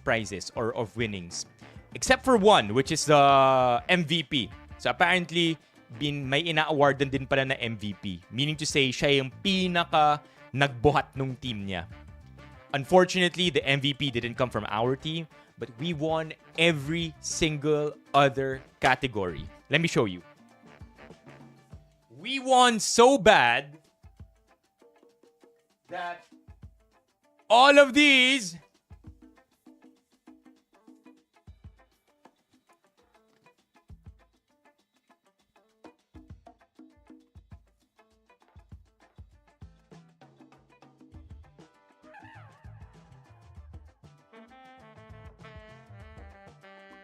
prizes or of winnings. Except for one, which is the MVP. So apparently, may ina-awardan din pala na MVP. Meaning to say, siya yung pinaka nagbuhat nung team niya. Unfortunately, the MVP didn't come from our team, but we won every single other category. Let me show you. We won so bad that all of these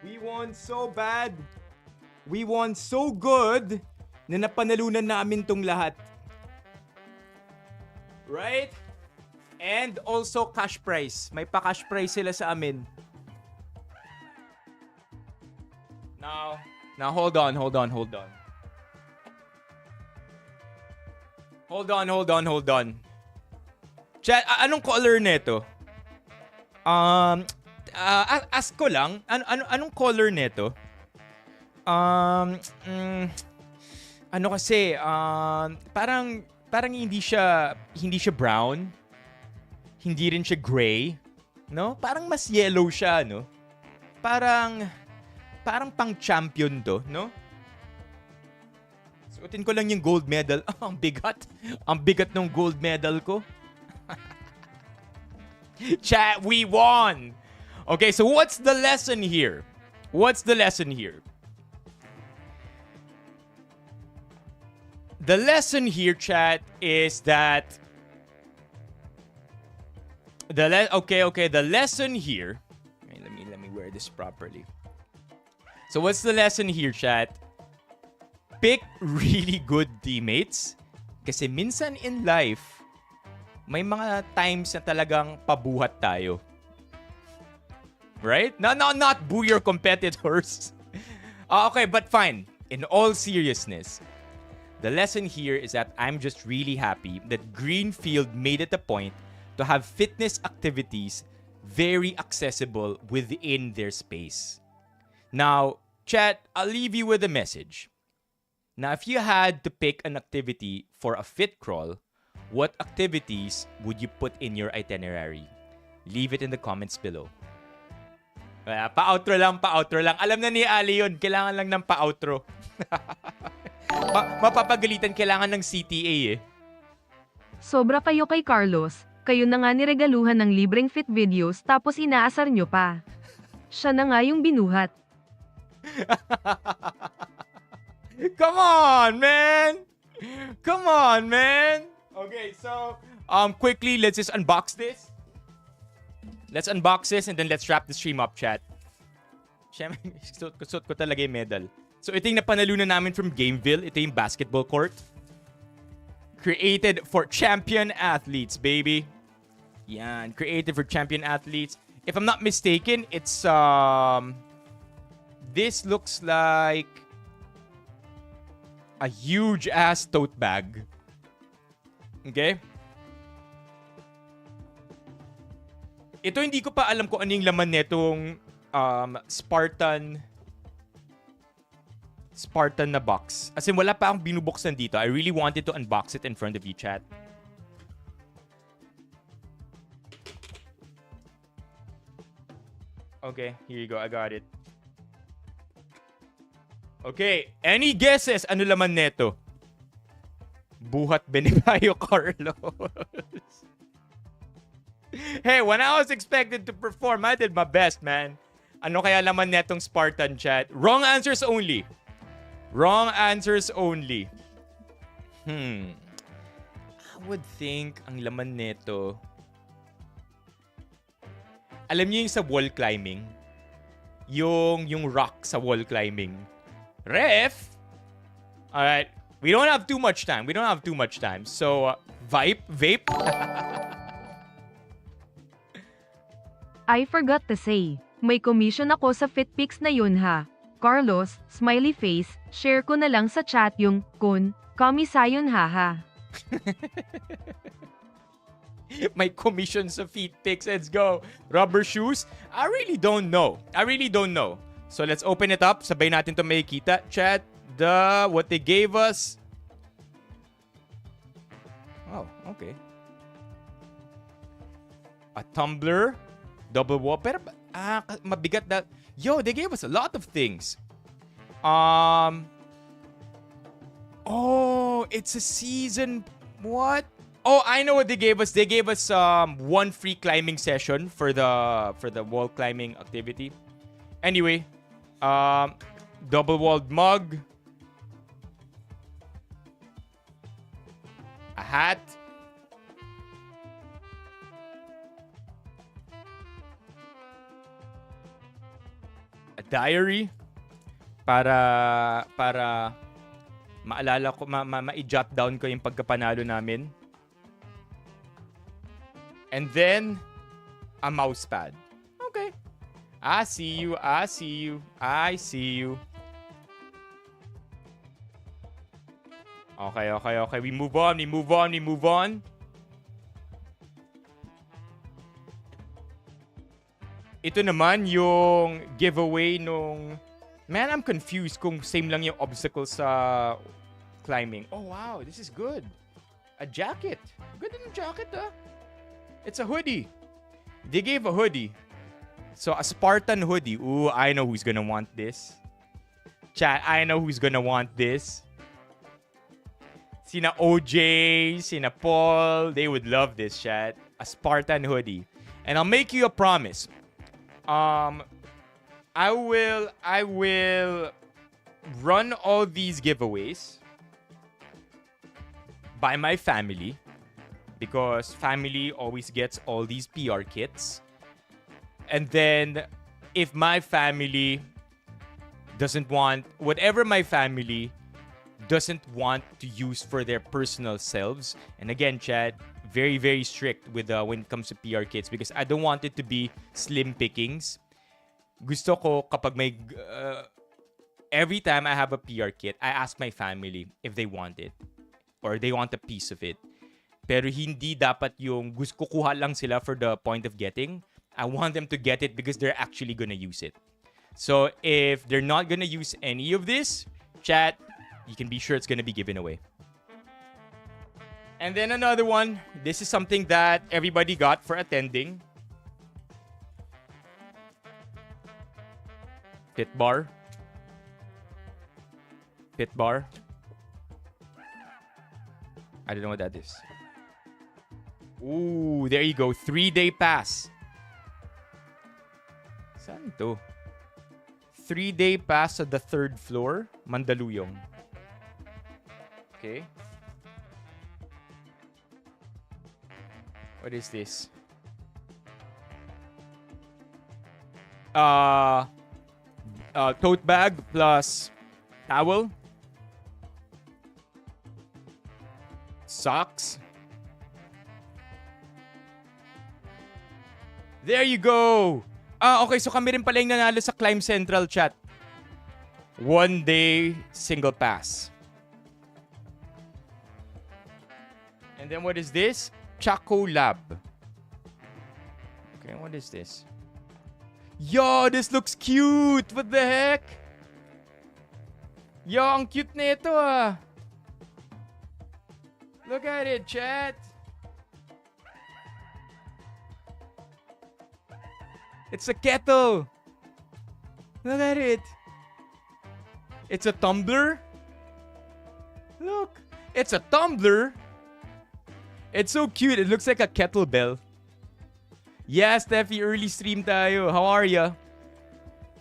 we won so bad, we won so good, na napanalunan namin tong lahat. Right? And also cash prize. May pa-cash prize sila sa amin. Now hold on. Hold on. Chat, anong color nito? Ask ko lang, anong color nito? Ano kasi, parang hindi siya brown, hindi rin siya gray, no? Parang mas yellow siya, no? Parang pang-champion to, no? Suotin ko lang yung gold medal. Oh, ang bigat. Ang bigat ng gold medal ko. Chat, we won! Okay, so what's the lesson here? The lesson here, chat, is that the lesson here. Okay, let me wear this properly. So what's the lesson here, chat? Pick really good teammates kasi minsan in life may mga times na talagang pabuhat tayo. Right? Not boo your competitors. Okay, but fine. In all seriousness, the lesson here is that I'm just really happy that Greenfield made it a point to have fitness activities very accessible within their space. Now, chat, I'll leave you with a message. Now, if you had to pick an activity for a fit crawl, what activities would you put in your itinerary? Leave it in the comments below. Pa-outro lang, pa-outro lang. Alam na ni Ali yun, kailangan lang ng pa-outro. Mapapagalitan, kailangan ng CTA eh. Sobra kayo kay Carlos, kayo na nga niregaluhan ng libreng fit videos tapos inaasar nyo pa. Siya na nga yung binuhat. Come on, man! Come on, man! Okay, so, quickly, let's just unbox this. Let's unbox this and then let's wrap the stream up, chat. Siyempre, suot ko talaga yung medal. So, ito yung napanalunan namin from Gameville. Ito yung basketball court. Created for champion athletes, baby. Yan, created for champion athletes. If I'm not mistaken, it's, this looks like a huge-ass tote bag. Okay? Ito hindi ko pa alam kung ano yung laman netong Spartan na box. As in, wala pa akong binubuksan dito. I really wanted to unbox it in front of you, chat. Okay, here you go. I got it. Okay, any guesses? Ano laman neto? Buhat Benipayo Carlos. Hey, when I was expected to perform, I did my best, man. Ano kaya laman netong Spartan, chat? Wrong answers only. Wrong answers only. I would think ang laman neto. Alam niyo yung sa wall climbing? Yung rock sa wall climbing. Ref? Alright. We don't have too much time. So, vape? I forgot to say, may commission ako sa FitPix na yun ha. Carlos, smiley face, share ko na lang sa chat yung, komisayon haha. May commission sa FitPix. Let's go. Rubber shoes? I really don't know. So let's open it up. Sabay natin to makikita. Chat, what they gave us. Oh, okay. A tumbler. Double wall. Pero, mabigat that. Yo, they gave us a lot of things. Oh, it's a season. What? Oh, I know what they gave us. They gave us one free climbing session for the wall climbing activity. Anyway, double-walled mug. A hat. A diary. Para maalala ko, ma-jot down ko yung pagkapanalo namin. And then, a mouse pad. Okay. I see you. Okay. We move on. Ito naman yung giveaway nung... Man, I'm confused kung same lang yung obstacle sa climbing. Oh, wow. This is good. A jacket. Good yung jacket, ah. It's a hoodie. They gave a hoodie. So, a Spartan hoodie. Ooh, I know who's gonna want this. Chat, I know who's gonna want this. Sina OJ, sina Paul, they would love this, chat. A Spartan hoodie. And I'll make you a promise. I will run all these giveaways by my family. Because family always gets all these PR kits. And then, if my family doesn't want, whatever my family doesn't want to use for their personal selves, and again, chat, very, very strict with when it comes to PR kits because I don't want it to be slim pickings. Gusto ko kapag may every time I have a PR kit, I ask my family if they want it or they want a piece of it. Pero hindi dapat yung kukuha lang sila for the point of getting. I want them to get it because they're actually gonna use it. So if they're not gonna use any of this, chat, you can be sure it's gonna be given away. And then another one. This is something that everybody got for attending. Pit bar. Pit bar. I don't know what that is. Ooh, there you go. 3-day pass. Saan to? 3-day pass at the 3rd floor, Mandaluyong. Okay. What is this? Tote bag plus towel. Socks. There you go. Okay, so kami rin pala yung nanalo sa Climb Central, chat. 1-day single pass. And then what is this? Choco Lab. Okay, what is this? Yo, this looks cute. What the heck? Yo, ang cute nito ah. Look at it, chat. It's a kettle. Look at it. It's a tumbler. Look. It's a tumbler. It's so cute. It looks like a kettlebell. Yeah, Steffi, early stream tayo. How are ya?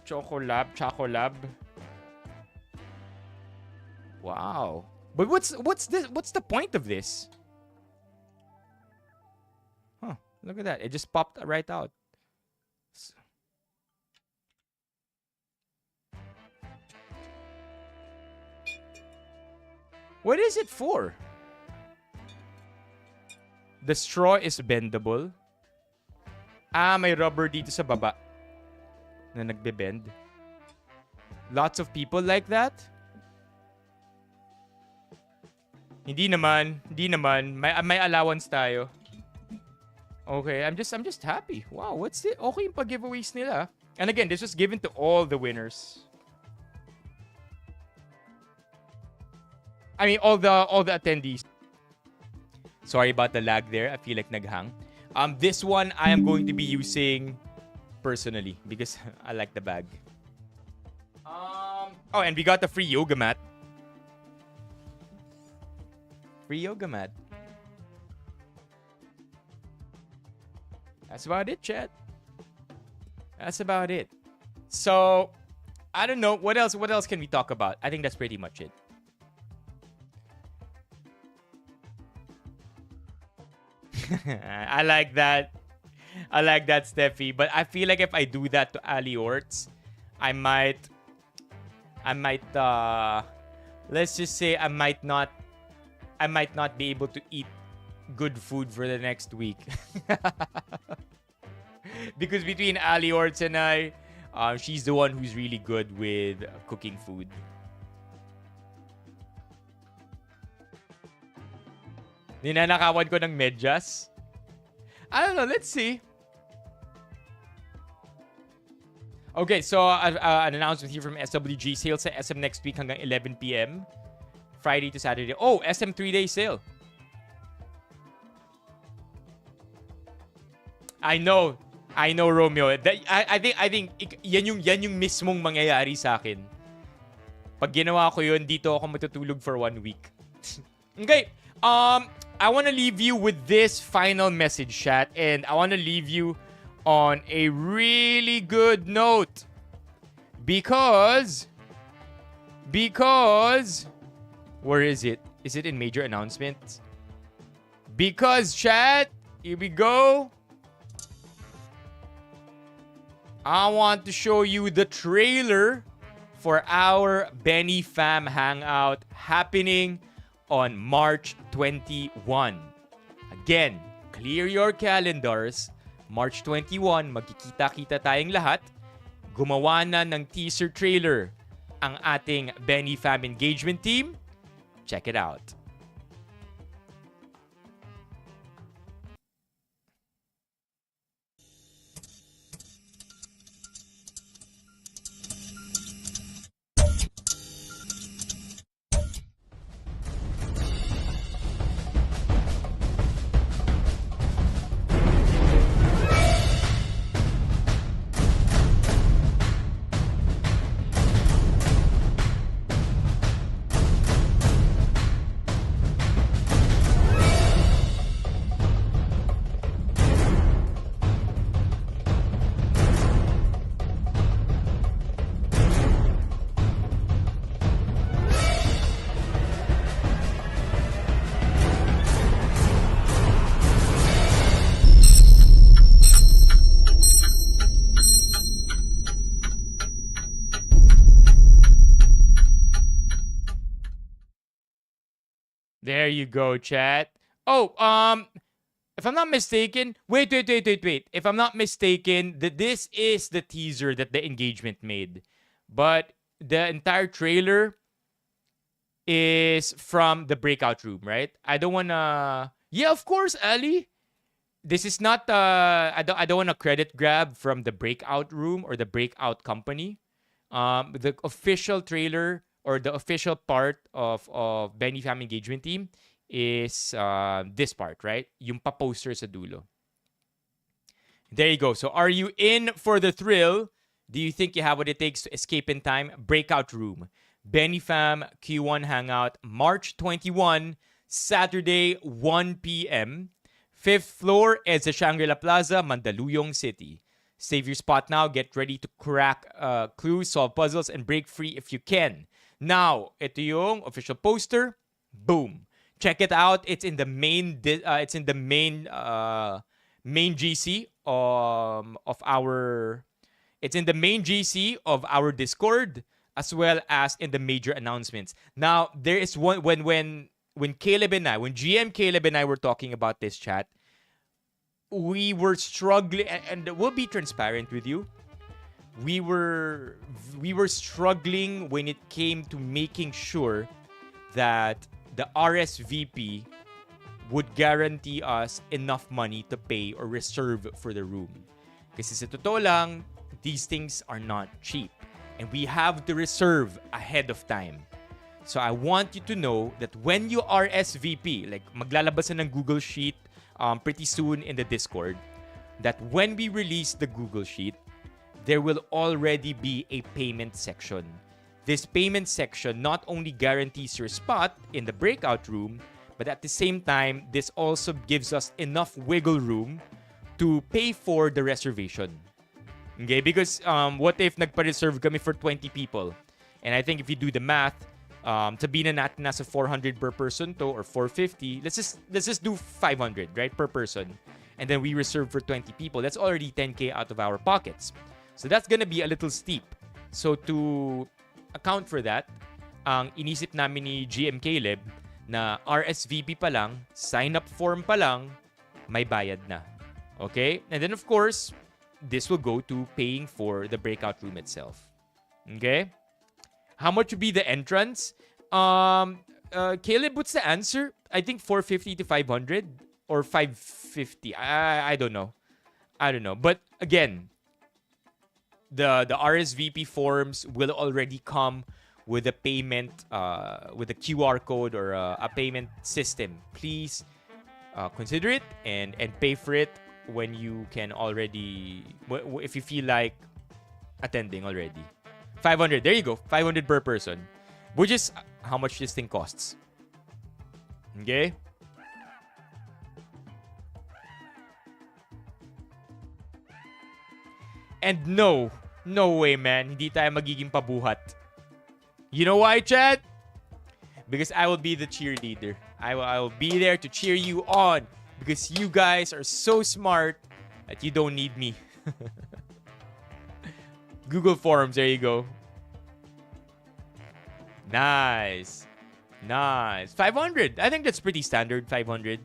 Chocolab. Wow. But what's this? What's the point of this? Huh. Look at that. It just popped right out. What is it for? The straw is bendable. May rubber dito sa baba na nagbe-bend. Lots of people like that? Hindi naman. May allowance tayo. Okay, I'm just happy. Wow, what's it? Okay yung pag-giveaways nila. And again, this was given to all the winners. I mean, all the attendees. Sorry about the lag there. I feel like naghang. This one I am going to be using personally because I like the bag. Oh, and we got the free yoga mat. Free yoga mat. That's about it, chat. That's about it. So, I don't know. What else can we talk about? I think that's pretty much it. I like that. I like that, Steffi. But I feel like if I do that to Ali Orts, I might let's just say I might not be able to eat good food for the next week. Because between Ali Orts and I, she's the one who's really good with cooking food. Ninanakawan ko ng medyas. I don't know. Let's see. Okay, so an announcement here from SWG. Sale sa SM next week hanggang 11 p.m. Friday to Saturday. Oh, SM 3-day sale. I know, Romeo. I think yan yung mismong mangyayari sa akin. Pag ginawa ko yun, dito ako matutulog for 1 week. Okay. I want to leave you with this final message, chat, and I want to leave you on a really good note because where is it? Is it in major announcements? Because, chat, here we go. I want to show you the trailer for our Benny Fam Hangout happening on March 21. Again, clear your calendars. March 21, magkikita-kita tayong lahat. Gumawa na ng teaser trailer ang ating Benifam engagement team? Check it out. There you go, chat. Oh, if I'm not mistaken, wait. If I'm not mistaken, this is the teaser that the engagement made. But the entire trailer is from the breakout room, right? I don't wanna. Yeah, of course, Ali. This is not. I don't want to credit grab from the breakout room or the breakout company. The official trailer or the official part of Benny Fam engagement team is this part, right? Yung pa-poster sa dulo. There you go. So are you in for the thrill? Do you think you have what it takes to escape in time? Breakout room. Benny Fam Q1 Hangout, March 21, Saturday, 1 p.m. Fifth floor is the Shangri-La Plaza, Mandaluyong City. Save your spot now. Get ready to crack clues, solve puzzles, and break free if you can. Now, ito yung official poster. Boom. Check it out. It's in the main main GC of our. It's in the main GC of our Discord, as well as in the major announcements. Now, there is one when Caleb and I, when GM Caleb and I were talking about this, chat, we were struggling, and we'll be transparent with you. We were struggling when it came to making sure that the RSVP would guarantee us enough money to pay or reserve for the room. Kasi sa totoo lang, these things are not cheap. And we have to reserve ahead of time. So I want you to know that when you RSVP, like maglalabas na ng Google Sheet pretty soon in the Discord, that when we release the Google Sheet, there will already be a payment section. This payment section not only guarantees your spot in the breakout room, but at the same time, this also gives us enough wiggle room to pay for the reservation. Okay? Because what if nagpa-reserve kami for 20 people? And I think if you do the math, sabihin na natin nasa 400 per person to or 450, let's just do 500, right, per person. And then we reserve for 20 people. That's already 10K out of our pockets. So that's gonna be a little steep. So to account for that, ang inisip namin ni GM Caleb na RSVP pa lang, sign-up form pa lang, may bayad na. Okay? And then of course, this will go to paying for the breakout room itself. Okay? How much would be the entrance? Caleb, what's the answer? I think 450 to 500 or 550. I don't know. But again, the RSVP forms will already come with a payment, with a QR code or a payment system. Please consider it and pay for it when you can already, if you feel like attending already. 500, there you go, 500 per person, which is how much this thing costs. Okay? And no way, man, hindi tayo magiging pabuhat. You know why, chat? Because I will be the cheerleader. I will be there to cheer you on because you guys are so smart that you don't need me. Google Forms, there you go. Nice. 500. I think that's pretty standard, 500.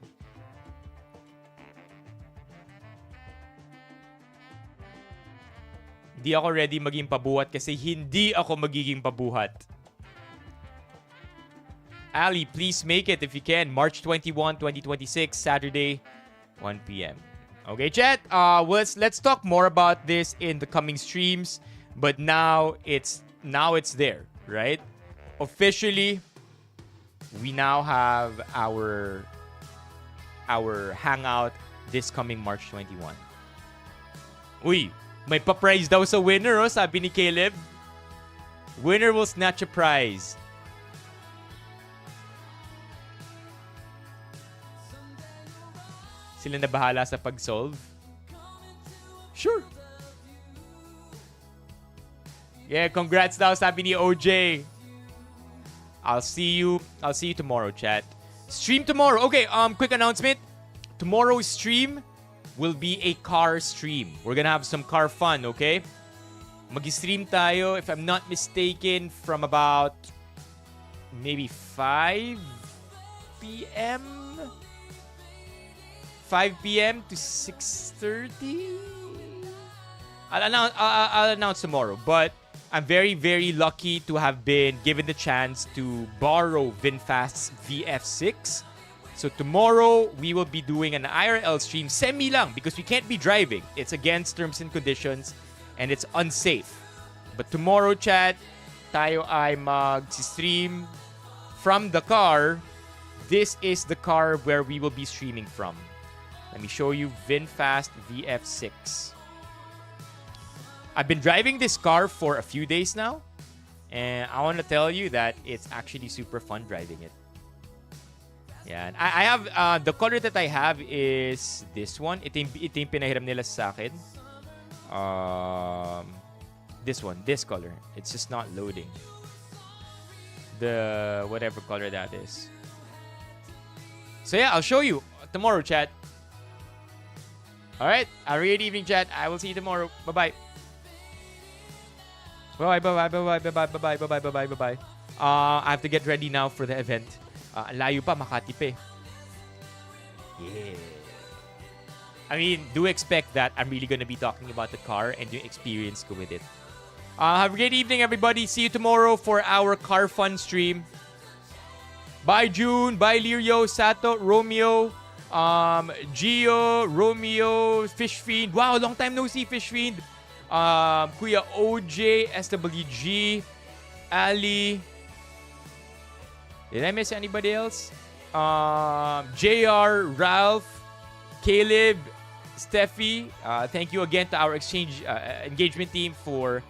Hindi ako ready maging pabuhat kasi hindi ako magiging pabuhat. Ali, please make it if you can. March 21, 2026, Saturday, 1 p.m. Okay, chat. Let's talk more about this in the coming streams. But now it's there, right? Officially, we now have our hangout this coming March 21. Uy, may pa-prize daw sa winner, oh, sabi ni Caleb. Winner will snatch a prize. Sila na bahala sa pag-solve. Sure. Yeah, congrats daw, sabi ni OJ. I'll see you tomorrow, chat. Stream tomorrow. Okay, quick announcement. Tomorrow's stream will be a car stream. We're gonna have some car fun, okay? Mag-stream tayo, if I'm not mistaken, from about maybe 5 p.m. 5 p.m. to 6:30. I'll announce tomorrow, but I'm very, very lucky to have been given the chance to borrow VinFast's VF6. So tomorrow, we will be doing an IRL stream, semi lang, because we can't be driving. It's against terms and conditions, and it's unsafe. But tomorrow, chat, tayo ay mag-stream from the car. This is the car where we will be streaming from. Let me show you VinFast VF6. I've been driving this car for a few days now, and I want to tell you that it's actually super fun driving it. Yeah, I have the color that I have is this one. Ito yung pinahiram nila sa akin. This one, this color. It's just not loading. The whatever color that is. So yeah, I'll show you tomorrow, chat. All right, have a great evening, chat. I will see you tomorrow. Bye-bye. Bye-bye. I have to get ready now for the event. Layo pa, Makati pa eh. Yeah. I mean, do expect that I'm really gonna be talking about the car and the experience go with it. Have a great evening, everybody. See you tomorrow for our car fun stream. Bye, June. Bye, Lirio, Sato, Romeo, Gio, Romeo, Fish Fiend. Wow, long time no see, Fish Fiend. Kuya OJ, SWG, Ali. Did I miss anybody else? JR, Ralph, Caleb, Steffi. Thank you again to our engagement team for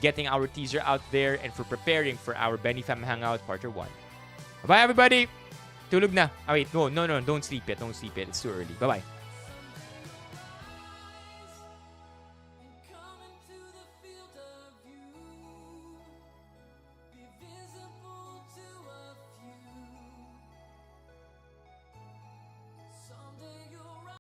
getting our teaser out there and for preparing for our Benifam Hangout Quarter 1. Bye, everybody. Tulog na. Oh, wait, no, don't sleep yet. Don't sleep yet. It's too early. Bye-bye.